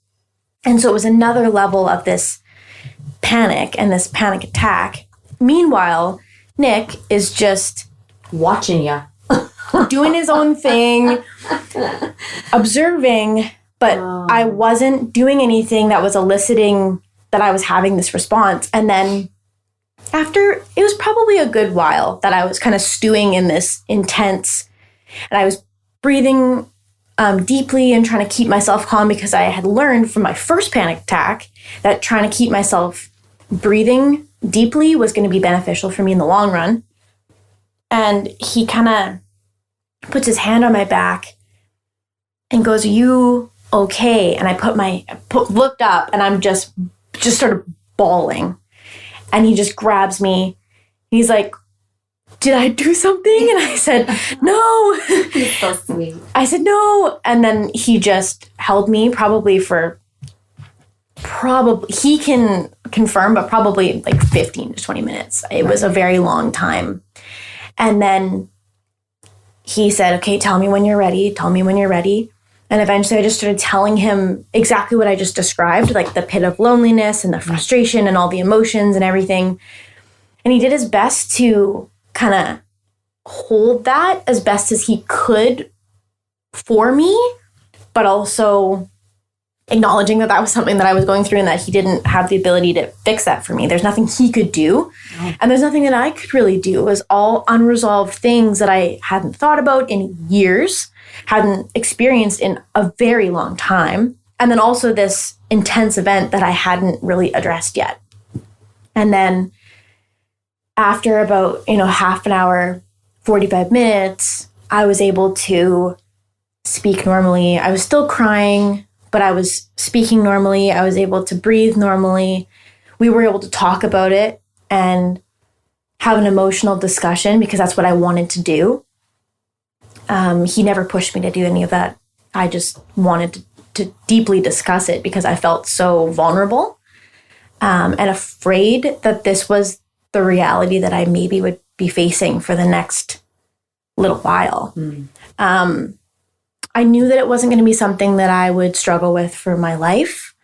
And so it was another level of this panic and this panic attack. Meanwhile, Nick is just watching you. Doing his own thing, observing, but I wasn't doing anything that was eliciting that I was having this response. And then after, it was probably a good while that I was kind of stewing in this intense, and I was breathing deeply and trying to keep myself calm because I had learned from my first panic attack that trying to keep myself breathing deeply was going to be beneficial for me in the long run. And he kind of puts his hand on my back and goes, "Are you okay?" And I looked up and I'm just started bawling. And he just grabs me. He's like, "Did I do something?" And I said, "No." He's so sweet. I said, "No." And then he just held me probably, he can confirm, but probably 15 to 20 minutes. It was a very long time. And then he said, "Okay, tell me when you're ready. Tell me when you're ready." And eventually I just started telling him exactly what I just described, the pit of loneliness and the frustration and all the emotions and everything. And he did his best to kind of hold that as best as he could for me, but also acknowledging that that was something that I was going through and that he didn't have the ability to fix that for me. There's nothing he could do. No. And there's nothing that I could really do. It was all unresolved things that I hadn't thought about in years, hadn't experienced in a very long time. And then also this intense event that I hadn't really addressed yet. And then after about, half an hour, 45 minutes, I was able to speak normally. I was still crying, but I was speaking normally. I was able to breathe normally. We were able to talk about it and have an emotional discussion because that's what I wanted to do. He never pushed me to do any of that. I just wanted to deeply discuss it because I felt so vulnerable and afraid that this was the reality that I maybe would be facing for the next little while. I knew that it wasn't going to be something that I would struggle with for my life,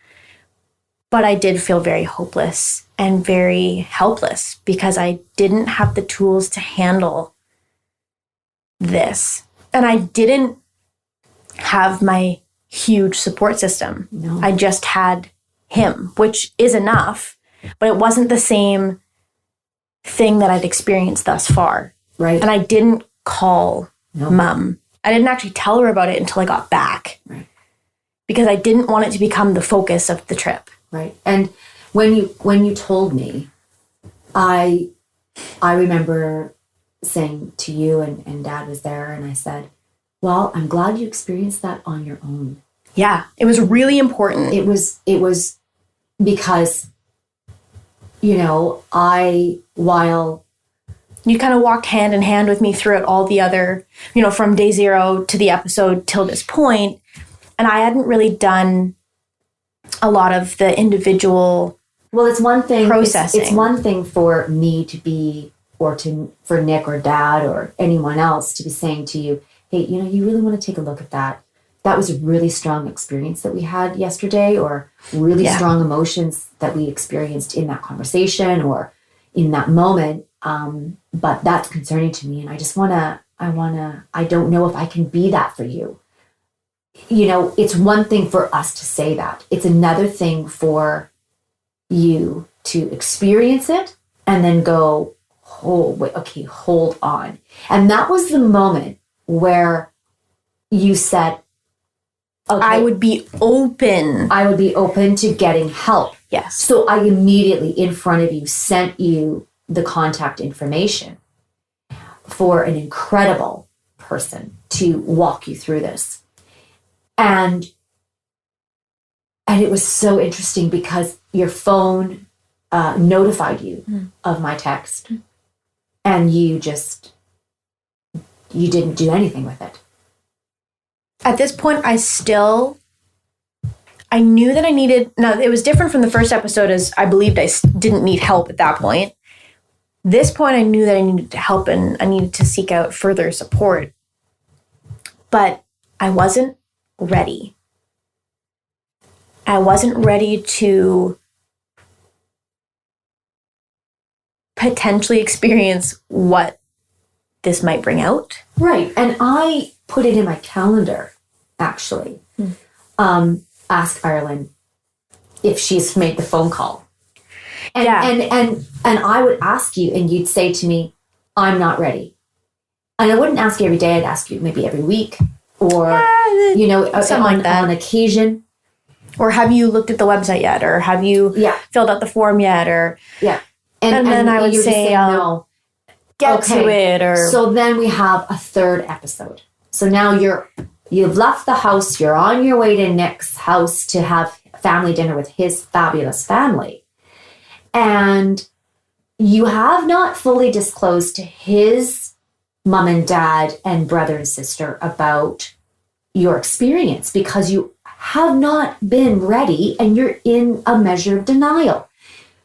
but I did feel very hopeless and very helpless because I didn't have the tools to handle this. And I didn't have my huge support system. No. I just had him, which is enough, but it wasn't the same thing that I'd experienced thus far. Right. And I didn't call Mom. I didn't actually tell her about it until I got back. Right. Because I didn't want it to become the focus of the trip. Right. And when you told me, I remember saying to you and Dad was there and I said, "Well, I'm glad you experienced that on your own." Yeah, it was really important. It was because, while you kind of walked hand in hand with me throughout all the other, from day 0 to the episode till this point. And I hadn't really done a lot of the individual it's one thing processing. It's one thing for me to be, or for Nick or Dad or anyone else to be saying to you, "Hey, you really want to take a look at that. That was a really strong experience that we had yesterday, or really strong emotions that we experienced in that conversation or in that moment. But that's concerning to me. And I just I don't know if I can be that for you." It's one thing for us to say that. It's another thing for you to experience it and then go, hold on. And that was the moment where you said, Okay. I would be open. I would be open to getting help. Yes. So I immediately in front of you sent you the contact information for an incredible person to walk you through this. And it was so interesting because your phone notified you of my text, and you didn't do anything with it. At this point, I knew that I needed, now it was different from the first episode, as I believed I didn't need help at that point. This point, I knew that I needed help and I needed to seek out further support. But I wasn't ready. I wasn't ready to potentially experience what this might bring out. Right. And I put it in my calendar, actually. Ask Ireland if she's made the phone call. And I would ask you, and you'd say to me, I'm not ready. And I wouldn't ask you every day. I'd ask you maybe every week or, on occasion. Or have you looked at the website yet? Or have you filled out the form yet? Or and then I would say, no. Get to it. Or so then we have a third episode. So now you've left the house. You're on your way to Nick's house to have family dinner with his fabulous family. And you have not fully disclosed to his mom and dad and brother and sister about your experience because you have not been ready and you're in a measure of denial.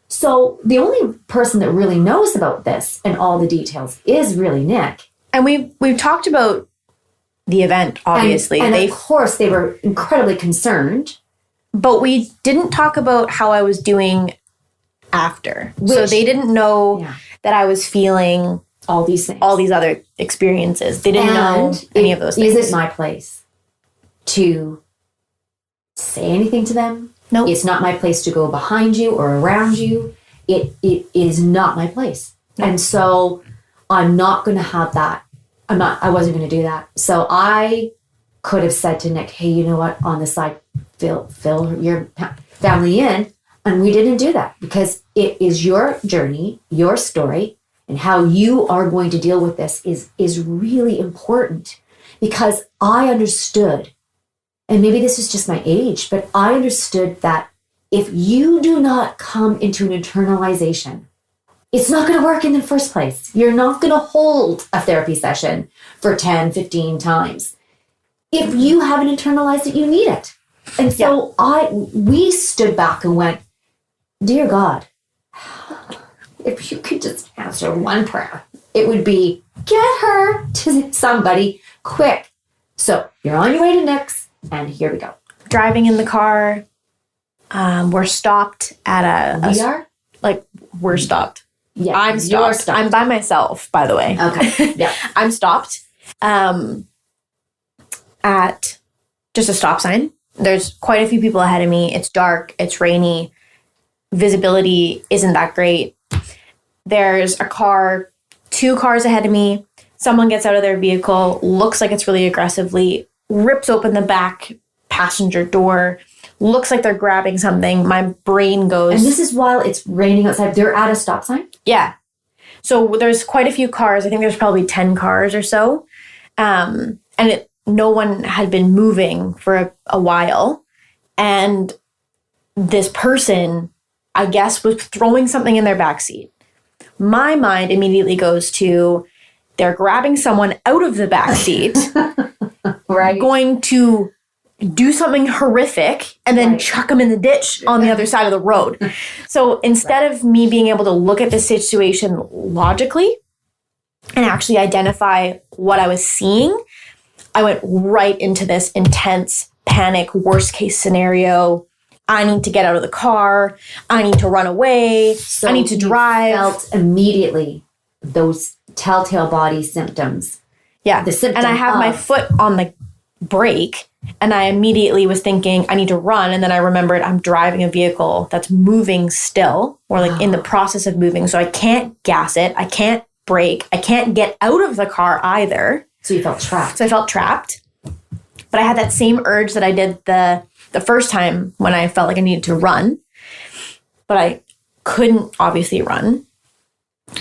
So the only person that really knows about this and all the details is really Nick. And we've talked about the event, obviously. And of course, they were incredibly concerned. But we didn't talk about how I was doing after. So they didn't know that I was feeling all these things, all these other experiences. They didn't know any of those things. Is it my place to say anything to them? No. It's not my place to go behind you or around you. It is not my place. No. And so I'm not going to have that. I wasn't going to do that. So I could have said to Nick, hey, you know what? On the side, fill your family in. And we didn't do that because it is your journey, your story, and how you are going to deal with this is really important because I understood, and maybe this is just my age, but I understood that if you do not come into an internalization, it's not going to work in the first place. You're not going to hold a therapy session for 10, 15 times. If you haven't internalized it, you need it. And so we stood back and went, dear God, if you could just answer one prayer, it would be get her to somebody quick. So you're on your way to Nick's, and here we go. Driving in the car, we're stopped at we're stopped. Yeah, I'm stopped. I'm by myself, by the way. Okay. Yeah. I'm stopped at just a stop sign. There's quite a few people ahead of me. It's dark. It's rainy. Visibility isn't that great. There's two cars ahead of me. Someone gets out of their vehicle, looks like it's really aggressively, rips open the back passenger door, looks like they're grabbing something. My brain goes... And this is while it's raining outside. They're at a stop sign? Yeah. So there's quite a few cars. I think there's probably 10 cars or so. And no one had been moving for a while. And this person, I guess, was throwing something in their backseat. My mind immediately goes to, they're grabbing someone out of the backseat, right? Going to do something horrific and then chuck them in the ditch on the other side of the road. So instead of me being able to look at the situation logically and actually identify what I was seeing, I went right into this intense panic, worst case scenario. I need to get out of the car. I need to run away. So I need to drive. Felt immediately those telltale body symptoms. Yeah. The symptom. And I have my foot on the brake, and I immediately was thinking, I need to run. And then I remembered I'm driving a vehicle that's moving still, or like in the process of moving. So I can't gas it. I can't brake. I can't get out of the car either. So you felt trapped. So I felt trapped. But I had that same urge that I did the first time when I felt like I needed to run, but I couldn't obviously run.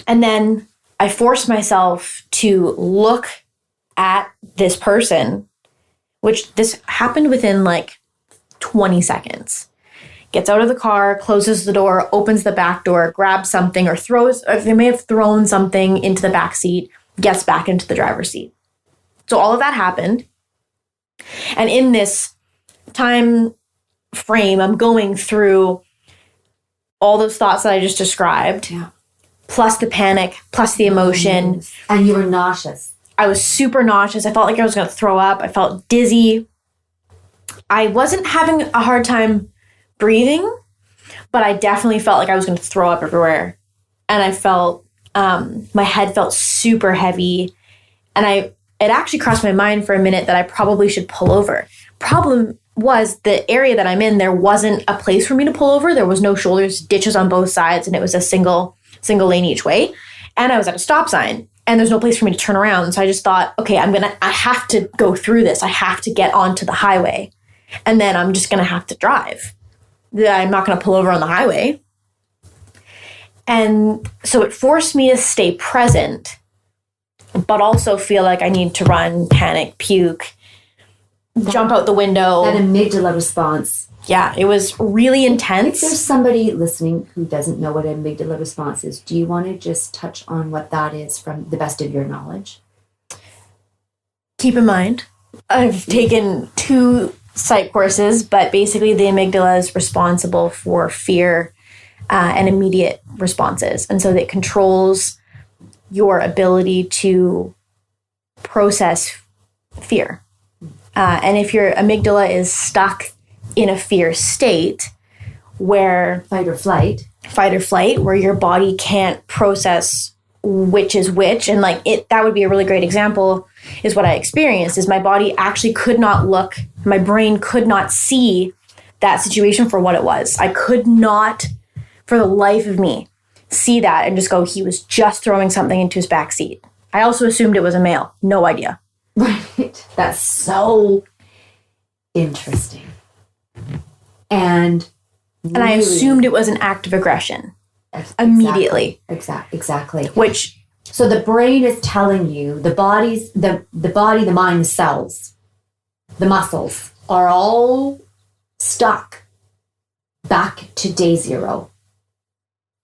And then I forced myself to look at this person, which this happened within like 20 seconds. Gets out of the car, closes the door, opens the back door, grabs something or they may have thrown something into the back seat, gets back into the driver's seat. So all of that happened. And in this time frame, I'm going through all those thoughts that I just described, plus the panic, plus the emotion. And you were nauseous. I was super nauseous. I felt like I was going to throw up. I felt dizzy. I wasn't having a hard time breathing, but I definitely felt like I was going to throw up everywhere. And I felt, my head felt super heavy. And it actually crossed my mind for a minute that I probably should pull over. Problem was the area that I'm in, there wasn't a place for me to pull over. There was no shoulders, ditches on both sides, and it was a single lane each way. And I was at a stop sign, and there's no place for me to turn around. So I just thought, okay, I have to go through this. I have to get onto the highway, and then I'm just going to have to drive. I'm not going to pull over on the highway. And so it forced me to stay present, but also feel like I need to run, panic, puke, jump out the window. That amygdala response. Yeah, it was really intense. If there's somebody listening who doesn't know what an amygdala response is, do you want to just touch on what that is from the best of your knowledge? Keep in mind, I've taken 2 psych courses, but basically the amygdala is responsible for fear and immediate responses. And so it controls your ability to process fear. And if your amygdala is stuck in a fear state where fight or flight, where your body can't process which is which, and like that would be a really great example is what I experienced is my body actually could not look, my brain could not see that situation for what it was. I could not for the life of me see that and just go, he was just throwing something into his back seat. I also assumed it was a male. No idea. Right. That's so interesting. And I assumed it was an act of aggression immediately. Exactly. Which, so the brain is telling you, the body, the mind, the cells, the muscles are all stuck back to day 0.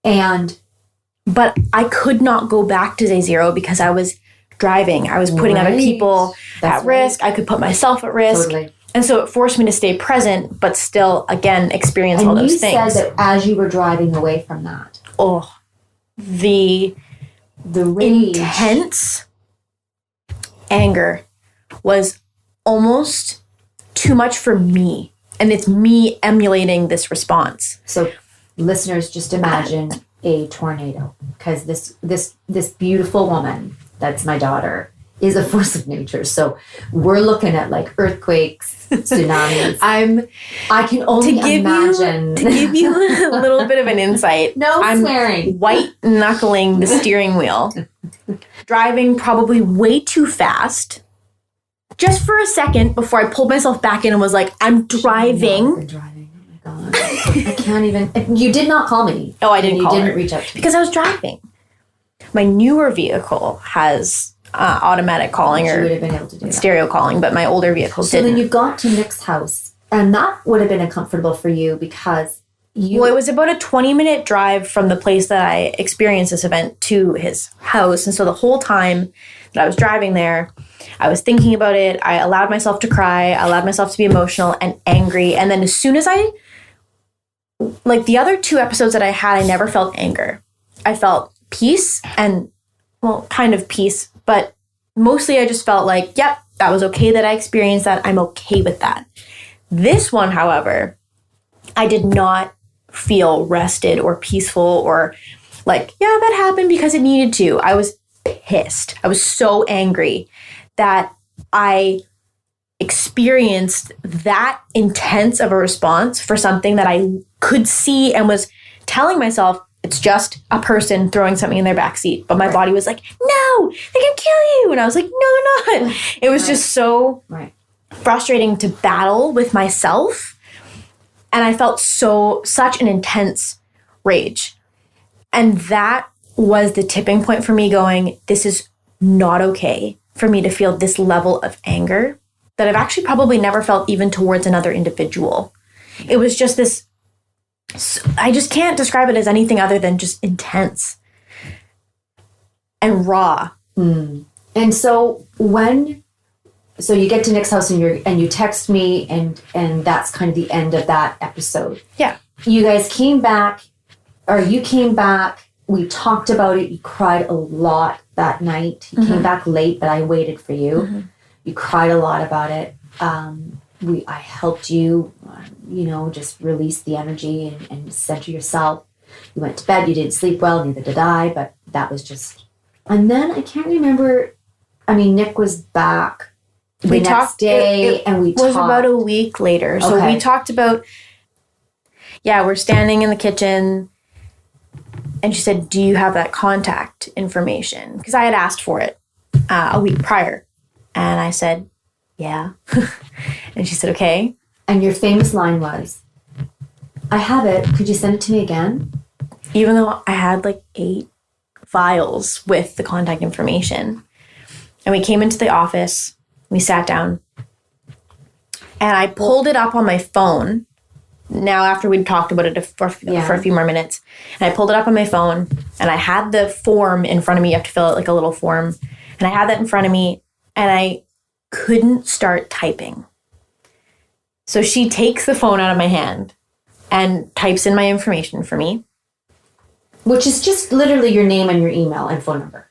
But I could not go back to day 0 because I was driving. I was putting other people at risk. I could put myself at risk. Totally. And so it forced me to stay present, but still, again, experience all those things. And you said that as you were driving away from that. Oh, the rage. Intense anger was almost too much for me. And it's me emulating this response. So listeners, just imagine a tornado, because this beautiful woman, that's my daughter, is a force of nature. So we're looking at like earthquakes, tsunamis. I can only imagine. To give you a little bit of an insight. I'm swearing. White knuckling the steering wheel, driving probably way too fast. Just for a second before I pulled myself back in and was like, I'm driving. Oh my God. I can't even. You did not call me. Oh, I didn't call her. You didn't reach out to me. Because I was driving. My newer vehicle has automatic calling or would have been able to do stereo calling, but my older vehicle didn't. So then you got to Nick's house, and that would have been uncomfortable for you because you... Well, it was about a 20-minute drive from the place that I experienced this event to his house. And so the whole time that I was driving there, I was thinking about it. I allowed myself to cry. I allowed myself to be emotional and angry. And then as soon as like the other 2 episodes that I had, I never felt anger. I felt peace and, well, kind of peace, but mostly I just felt like, yep, that was okay that I experienced that. I'm okay with that. This one, however, I did not feel rested or peaceful or like, yeah, that happened because it needed to. I was pissed. I was so angry that I experienced that intense of a response for something that I could see and was telling myself, it's just a person throwing something in their backseat. But my body was like, no, they can kill you. And I was like, no, they're not. It was just so frustrating to battle with myself. And I felt such an intense rage. And that was the tipping point for me going, this is not okay for me to feel this level of anger that I've actually probably never felt even towards another individual. It was just this, I just can't describe it as anything other than just intense and raw. Mm. And so so you get to Nick's house and you text me and that's kind of the end of that episode. Yeah. You guys came back, we talked about it, you cried a lot that night. You came back late, but I waited for you. Mm-hmm. You cried a lot about it. I helped you, just release the energy and center yourself. You went to bed, you didn't sleep well, neither did I, but that was just... And then I can't remember, Nick was back the next day and we talked. It was about a week later. So we talked about, we're standing in the kitchen and she said, do you have that contact information? Because I had asked for it a week prior. And I said, yeah. And she said, okay. And your famous line was, I have it. Could you send it to me again? Even though I had 8 files with the contact information. And we came into the office. We sat down. And I pulled it up on my phone. Now, after we'd talked about it for a few more minutes. And I pulled it up on my phone. And I had the form in front of me. You have to fill out a little form. And I had that in front of me. And I couldn't start typing. So she takes the phone out of my hand and types in my information for me. Which is just literally your name and your email and phone number.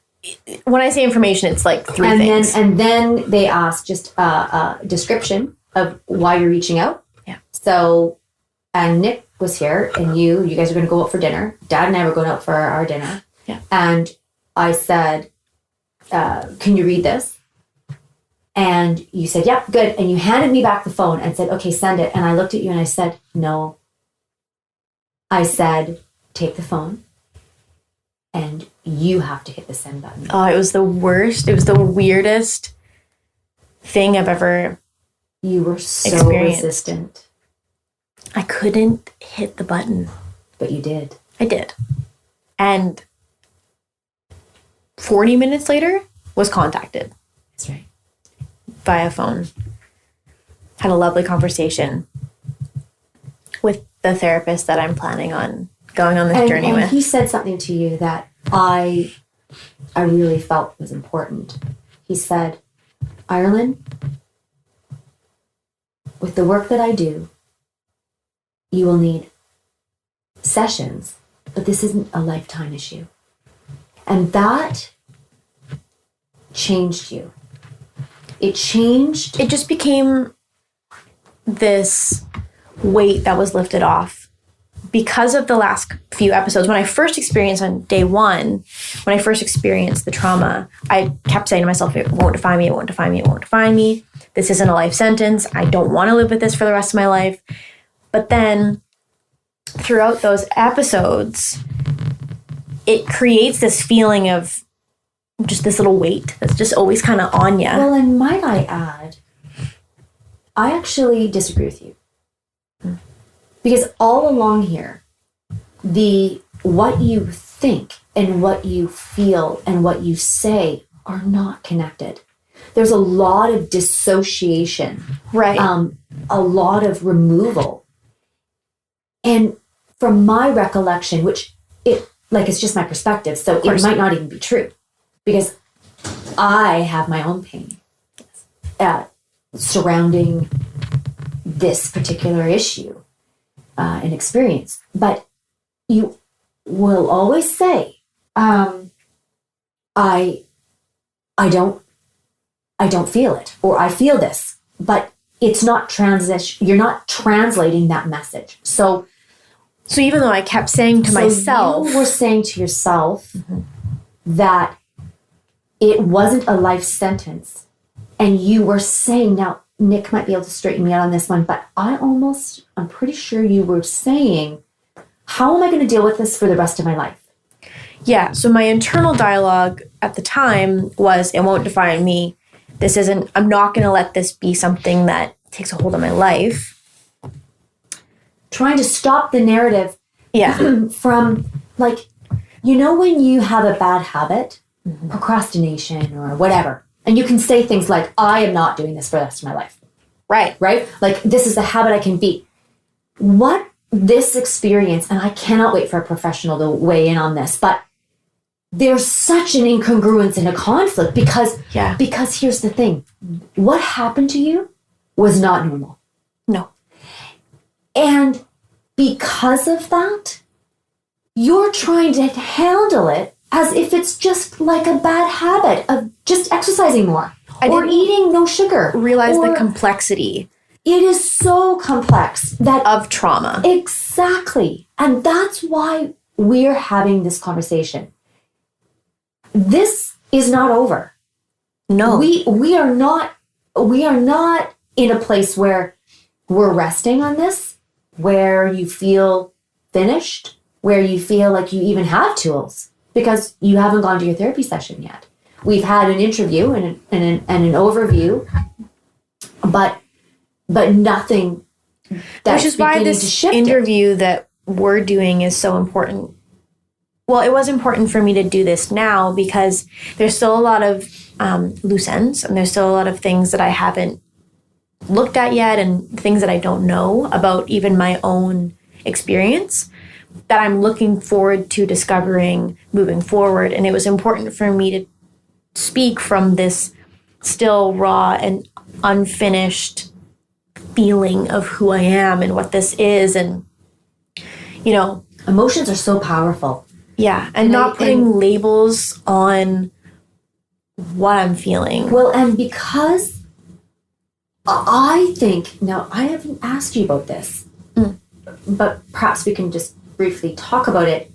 When I say information, it's 3 things. And then they ask just a description of why you're reaching out. Yeah. So, and Nick was here and you guys are going to go out for dinner. Dad and I were going out for our dinner. Yeah. And I said, can you read this? And you said, yep, good. And you handed me back the phone and said, okay, send it. And I looked at you and I said, no. I said, take the phone and you have to hit the send button. Oh, it was the worst. It was the weirdest thing I've ever You were so experienced. resistant. I couldn't hit the button. But you did. I did. And 40 minutes later, was contacted. That's right. Via phone. Had a lovely conversation with the therapist that I'm planning on going on this journey with. He said something to you that I really felt was important. He said, Ireland, with the work that I do, you will need sessions, but this isn't a lifetime issue. And that changed you. It just became this weight that was lifted off because of the last few episodes. When I first experienced on day 1, when I first experienced the trauma, I kept saying to myself, it won't define me, it won't define me, it won't define me. This isn't a life sentence. I don't want to live with this for the rest of my life. But then throughout those episodes, it creates this feeling of just this little weight that's just always kind of on you. Well, and might I add, I actually disagree with you. Because all along here, what you think and what you feel and what you say are not connected. There's a lot of dissociation. Right. A lot of removal. And from my recollection, which it's just my perspective, so it might not even be true. Because I have my own pain surrounding this particular issue and experience. But you will always say, I don't feel it, or I feel this, but it's not you're not translating that message. So even though I kept saying to myself, you were saying to yourself that it wasn't a life sentence, and you were saying, now Nick might be able to straighten me out on this one, but I'm pretty sure you were saying, how am I going to deal with this for the rest of my life? Yeah, so my internal dialogue at the time was, it won't define me. I'm not going to let this be something that takes a hold of my life. Trying to stop the narrative from, like, when you have a bad habit, procrastination or whatever, and you can say things like, I am not doing this for the rest of my life. Right. Like, this is a habit I can beat. What this experience, and I cannot wait for a professional to weigh in on this, but there's such an incongruence and a conflict because here's the thing. What happened to you was not normal. No. And because of that, you're trying to handle it as if it's just like a bad habit of just exercising more or eating no sugar. Realize the complexity. It is so complex of trauma. Exactly. And that's why we're having this conversation. This is not over. No. We are not in a place where we're resting on this, where you feel finished, where you feel like you even have tools because you haven't gone to your therapy session yet. We've had an interview and an overview, but nothing that's which is why this interview that we're doing is so important. Well, it was important for me to do this now because there's still a lot of loose ends and there's still a lot of things that I haven't looked at yet and things that I don't know about even my own experience that I'm looking forward to discovering moving forward. And it was important for me to speak from this still raw and unfinished feeling of who I am and what this is. And, emotions are so powerful. Yeah, and not putting labels on what I'm feeling. Well, and because I think, now I haven't asked you about this, but perhaps we can just briefly talk about it.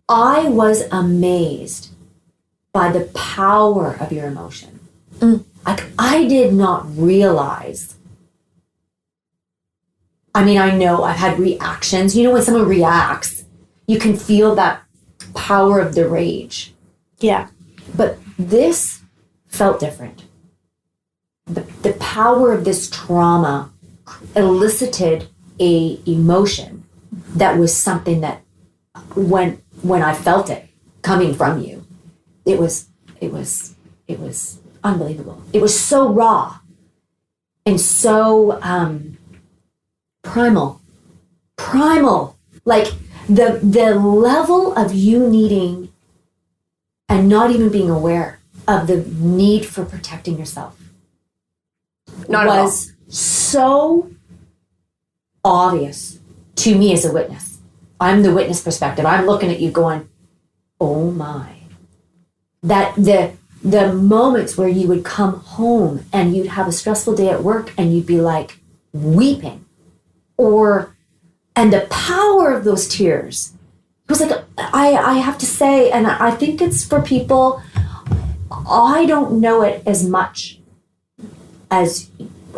I was amazed by the power of your emotion. Like, I did not realize. I mean, I know I've had reactions. When someone reacts, you can feel that power of the rage. Yeah. But this felt different. The power of this trauma elicited a emotion that was something that when I felt it coming from you, it was unbelievable. It was so raw and so primal. Like, the level of you needing and not even being aware of the need for protecting yourself was so obvious to me as a witness. I'm the witness perspective. I'm looking at you going, oh my. That the moments where you would come home and you'd have a stressful day at work and you'd be like weeping and the power of those tears. It was like, I have to say, and I think it's for people, I don't know it as much as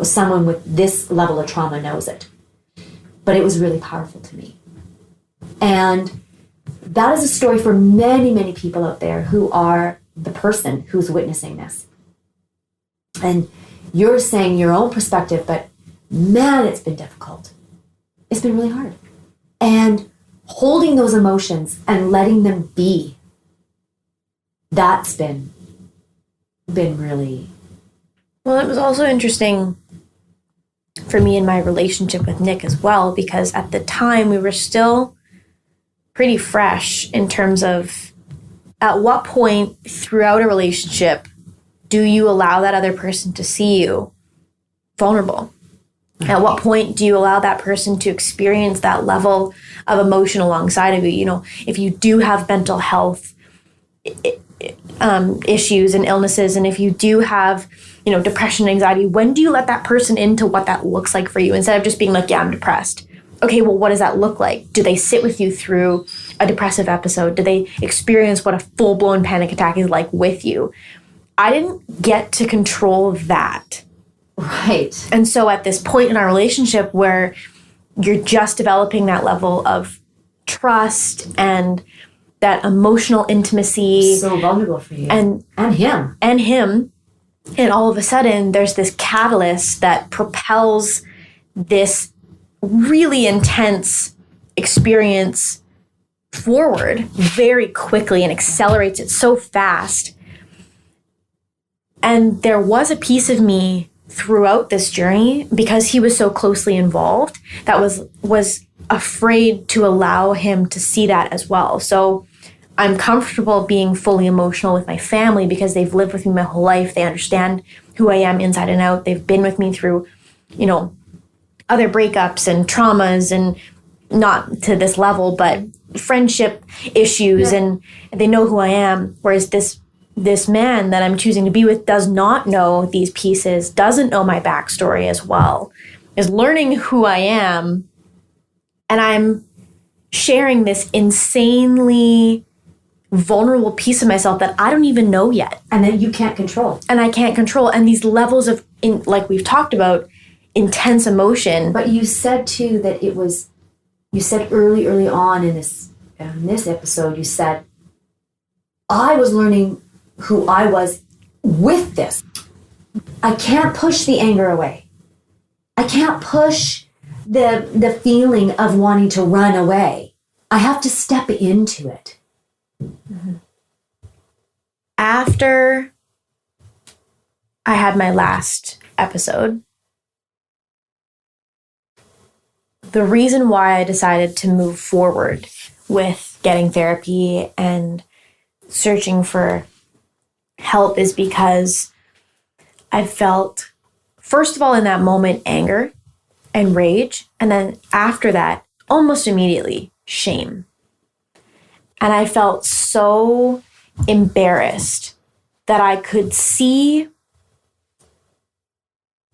someone with this level of trauma knows it. But it was really powerful to me. And that is a story for many, many people out there who are the person who's witnessing this. And you're saying your own perspective, but man, it's been difficult. It's been really hard. And holding those emotions and letting them be, that's been really... Well, it was also interesting for me in my relationship with Nick as well, because at the time we were still pretty fresh in terms of at what point throughout a relationship do you allow that other person to see you vulnerable? At what point do you allow that person to experience that level of emotion alongside of you? If you do have mental health issues and illnesses, and if you do have, depression, anxiety, when do you let that person into what that looks like for you instead of just being like, yeah, I'm depressed? Okay, well, what does that look like? Do they sit with you through a depressive episode? Do they experience what a full-blown panic attack is like with you? I didn't get to control that. Right. And so at this point in our relationship where you're just developing that level of trust and that emotional intimacy. So vulnerable for you. And him. And him. And all of a sudden, there's this catalyst that propels this really intense experience forward very quickly and accelerates it so fast. And there was a piece of me throughout this journey, because he was so closely involved, that was afraid to allow him to see that as well. So I'm comfortable being fully emotional with my family because they've lived with me my whole life. They understand who I am inside and out. They've been with me through, other breakups and traumas, and not to this level, but friendship issues, and they know who I am. Whereas this man that I'm choosing to be with does not know these pieces, doesn't know my backstory as well, is learning who I am. And I'm sharing this insanely vulnerable piece of myself that I don't even know yet. And that you can't control. And I can't control. And these levels of, like we've talked about, intense emotion. But you said too that you said early on in this episode, you said, I was learning who I was with this. I can't push the anger away. I can't push the feeling of wanting to run away. I have to step into it. Mm-hmm. After I had my last episode, the reason why I decided to move forward with getting therapy and searching for help is because I felt, first of all, in that moment, anger and rage. And then after that, almost immediately, shame. And I felt so embarrassed that I could see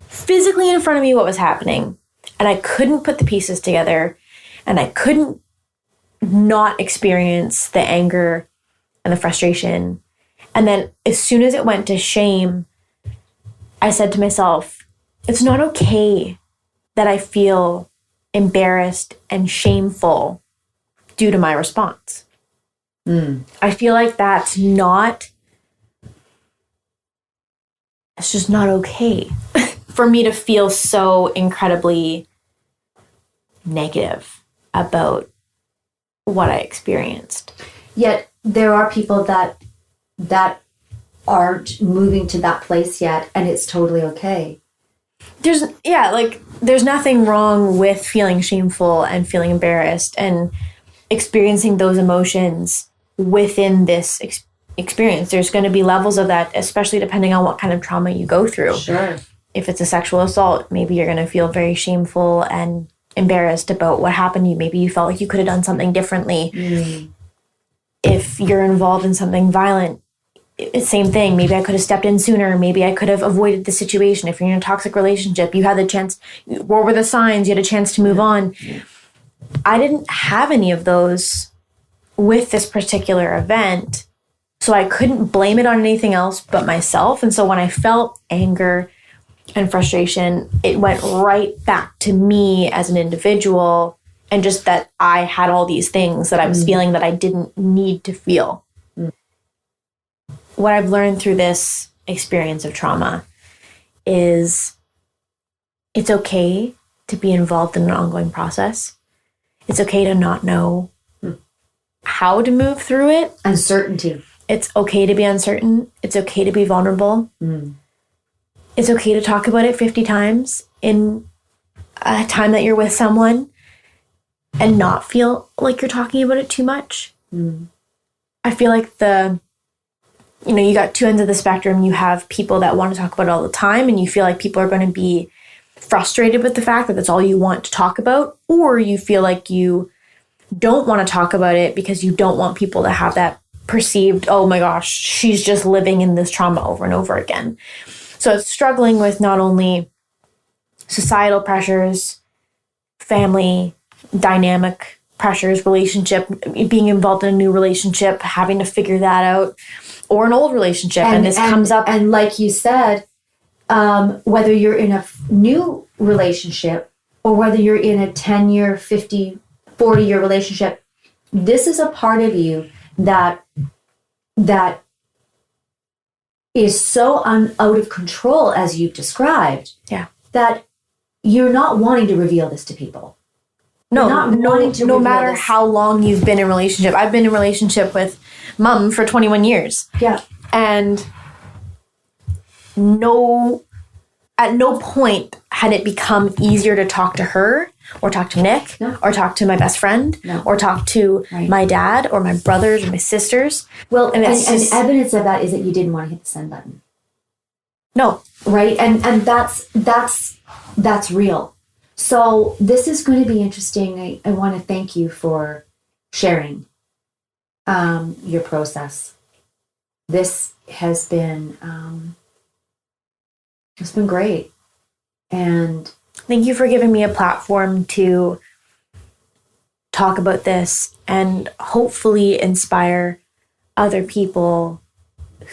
physically in front of me what was happening. And I couldn't put the pieces together, and I couldn't not experience the anger and the frustration. And then as soon as it went to shame, I said to myself, it's not okay that I feel embarrassed and shameful due to my response. I feel like it's just not okay for me to feel so incredibly negative about what I experienced. Yet there are people that aren't moving to that place yet, and it's totally okay. There's nothing wrong with feeling shameful and feeling embarrassed and experiencing those emotions within this experience. There's going to be levels of that, especially depending on what kind of trauma you go through. Sure. If it's a sexual assault, maybe you're going to feel very shameful and embarrassed about what happened to you. Maybe you felt like you could have done something differently. If you're involved in something violent, same thing. Maybe I could have stepped in sooner. Maybe I could have avoided the situation. If you're in a toxic relationship, you had the chance. What were the signs? You had a chance to move on. I didn't have any of those with this particular event, so I couldn't blame it on anything else but myself. And so when I felt anger and frustration, it went right back to me as an individual, and just that I had all these things that I was feeling that I didn't need to feel. What I've learned through this experience of trauma is it's okay to be involved in an ongoing process. It's okay to not know how to move through it. Uncertainty. It's okay to be uncertain. It's okay to be vulnerable. It's okay to talk about it 50 times in a time that you're with someone and not feel like you're talking about it too much. I feel like you got two ends of the spectrum. You have people that want to talk about it all the time, and you feel like people are going to be frustrated with the fact that that's all you want to talk about, or you feel like you don't want to talk about it because you don't want people to have that perceived, oh my gosh, she's just living in this trauma over and over again. So it's struggling with not only societal pressures, family dynamic pressures, relationship, being involved in a new relationship, having to figure that out, or an old relationship. And this comes up. And like you said, whether you're in a new relationship or whether you're in a 10-year, 50, 40-year relationship, this is a part of you that is so out of control, as you've described, Yeah. that you're not wanting to reveal this to people. No, You're not wanting to no reveal matter this. how long you've been in a relationship. I've been in a relationship with Mom for 21 years. Yeah. And at no point had it become easier to talk to her or talk to Nick or talk to my best friend or talk to my dad or my brothers or my sisters. Well, and evidence of that is that you didn't want to hit the send button. No. Right? And that's real. So this is going to be interesting. I want to thank you for sharing your process. This has been it's been great. And thank you for giving me a platform to talk about this and hopefully inspire other people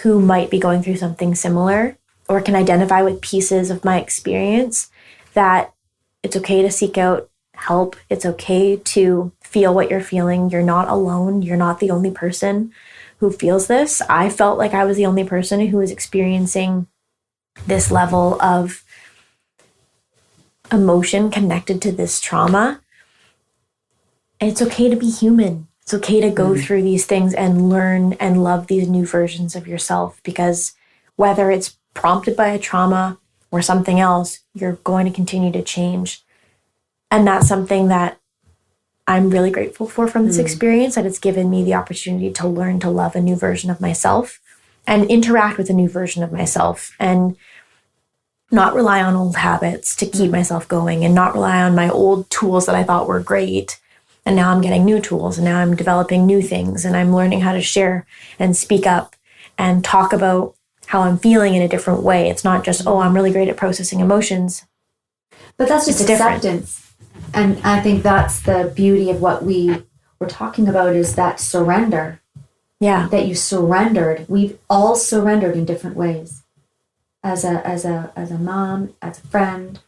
who might be going through something similar or can identify with pieces of my experience, that it's okay to seek out help. It's okay to feel what you're feeling. You're not alone. You're not the only person who feels this. I felt like I was the only person who was experiencing this level of emotion connected to this trauma. And it's okay to be human. It's okay to go through these things and learn and love these new versions of yourself, because whether it's prompted by a trauma or something else, you're going to continue to change. And that's something that I'm really grateful for from this experience, that it's given me the opportunity to learn to love a new version of myself and interact with a new version of myself and not rely on old habits to keep myself going and not rely on my old tools that I thought were great. And now I'm getting new tools and now I'm developing new things and I'm learning how to share and speak up and talk about how I'm feeling in a different way. It's not just, oh, I'm really great at processing emotions. But that's just acceptance. And I think that's the beauty of what we're talking about, is that surrender. Yeah. That you surrendered. We've all surrendered in different ways. As a mom, as a friend,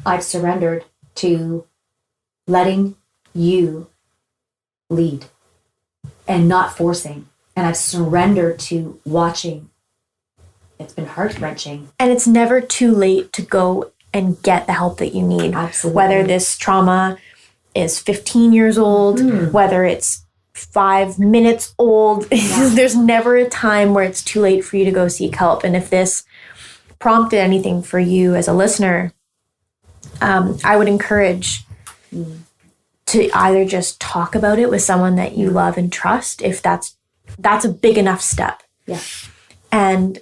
I've surrendered to letting you lead and not forcing. And I've surrendered to watching. It's been heart-wrenching. And it's never too late to go and get the help that you need. Absolutely. Whether this trauma is 15 years old, whether it's 5 minutes old, there's never a time where it's too late for you to go seek help. And if this prompted anything for you as a listener, I would encourage to either just talk about it with someone that you love and trust, if that's a big enough step. Yeah. And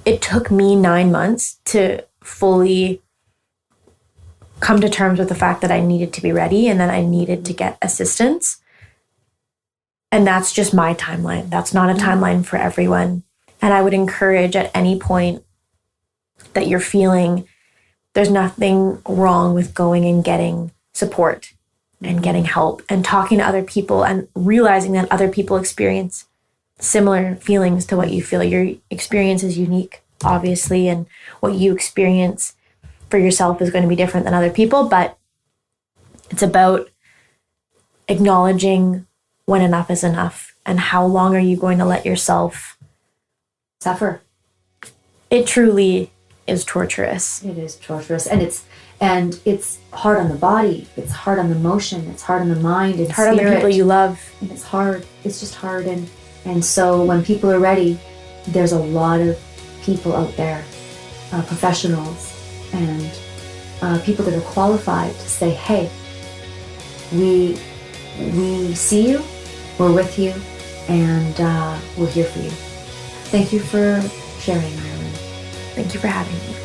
it took me 9 months to fully come to terms with the fact that I needed to be ready and that I needed to get assistance. And that's just my timeline. That's not a timeline for everyone. And I would encourage at any point that you're feeling there's nothing wrong with going and getting support and getting help and talking to other people and realizing that other people experience similar feelings to what you feel. Your experience is unique, obviously, and what you experience for yourself is going to be different than other people, but it's about acknowledging when enough is enough and how long are you going to let yourself suffer. It truly is torturous. It is torturous, and it's hard on the body. It's hard on the emotion. It's hard on the mind. It's hard on the people you love. And it's hard. It's just hard, and so when people are ready, there's a lot of people out there, professionals and people that are qualified to say, "Hey, we see you. We're with you, and we're here for you." Thank you for sharing, Ireland. Thank you for having me.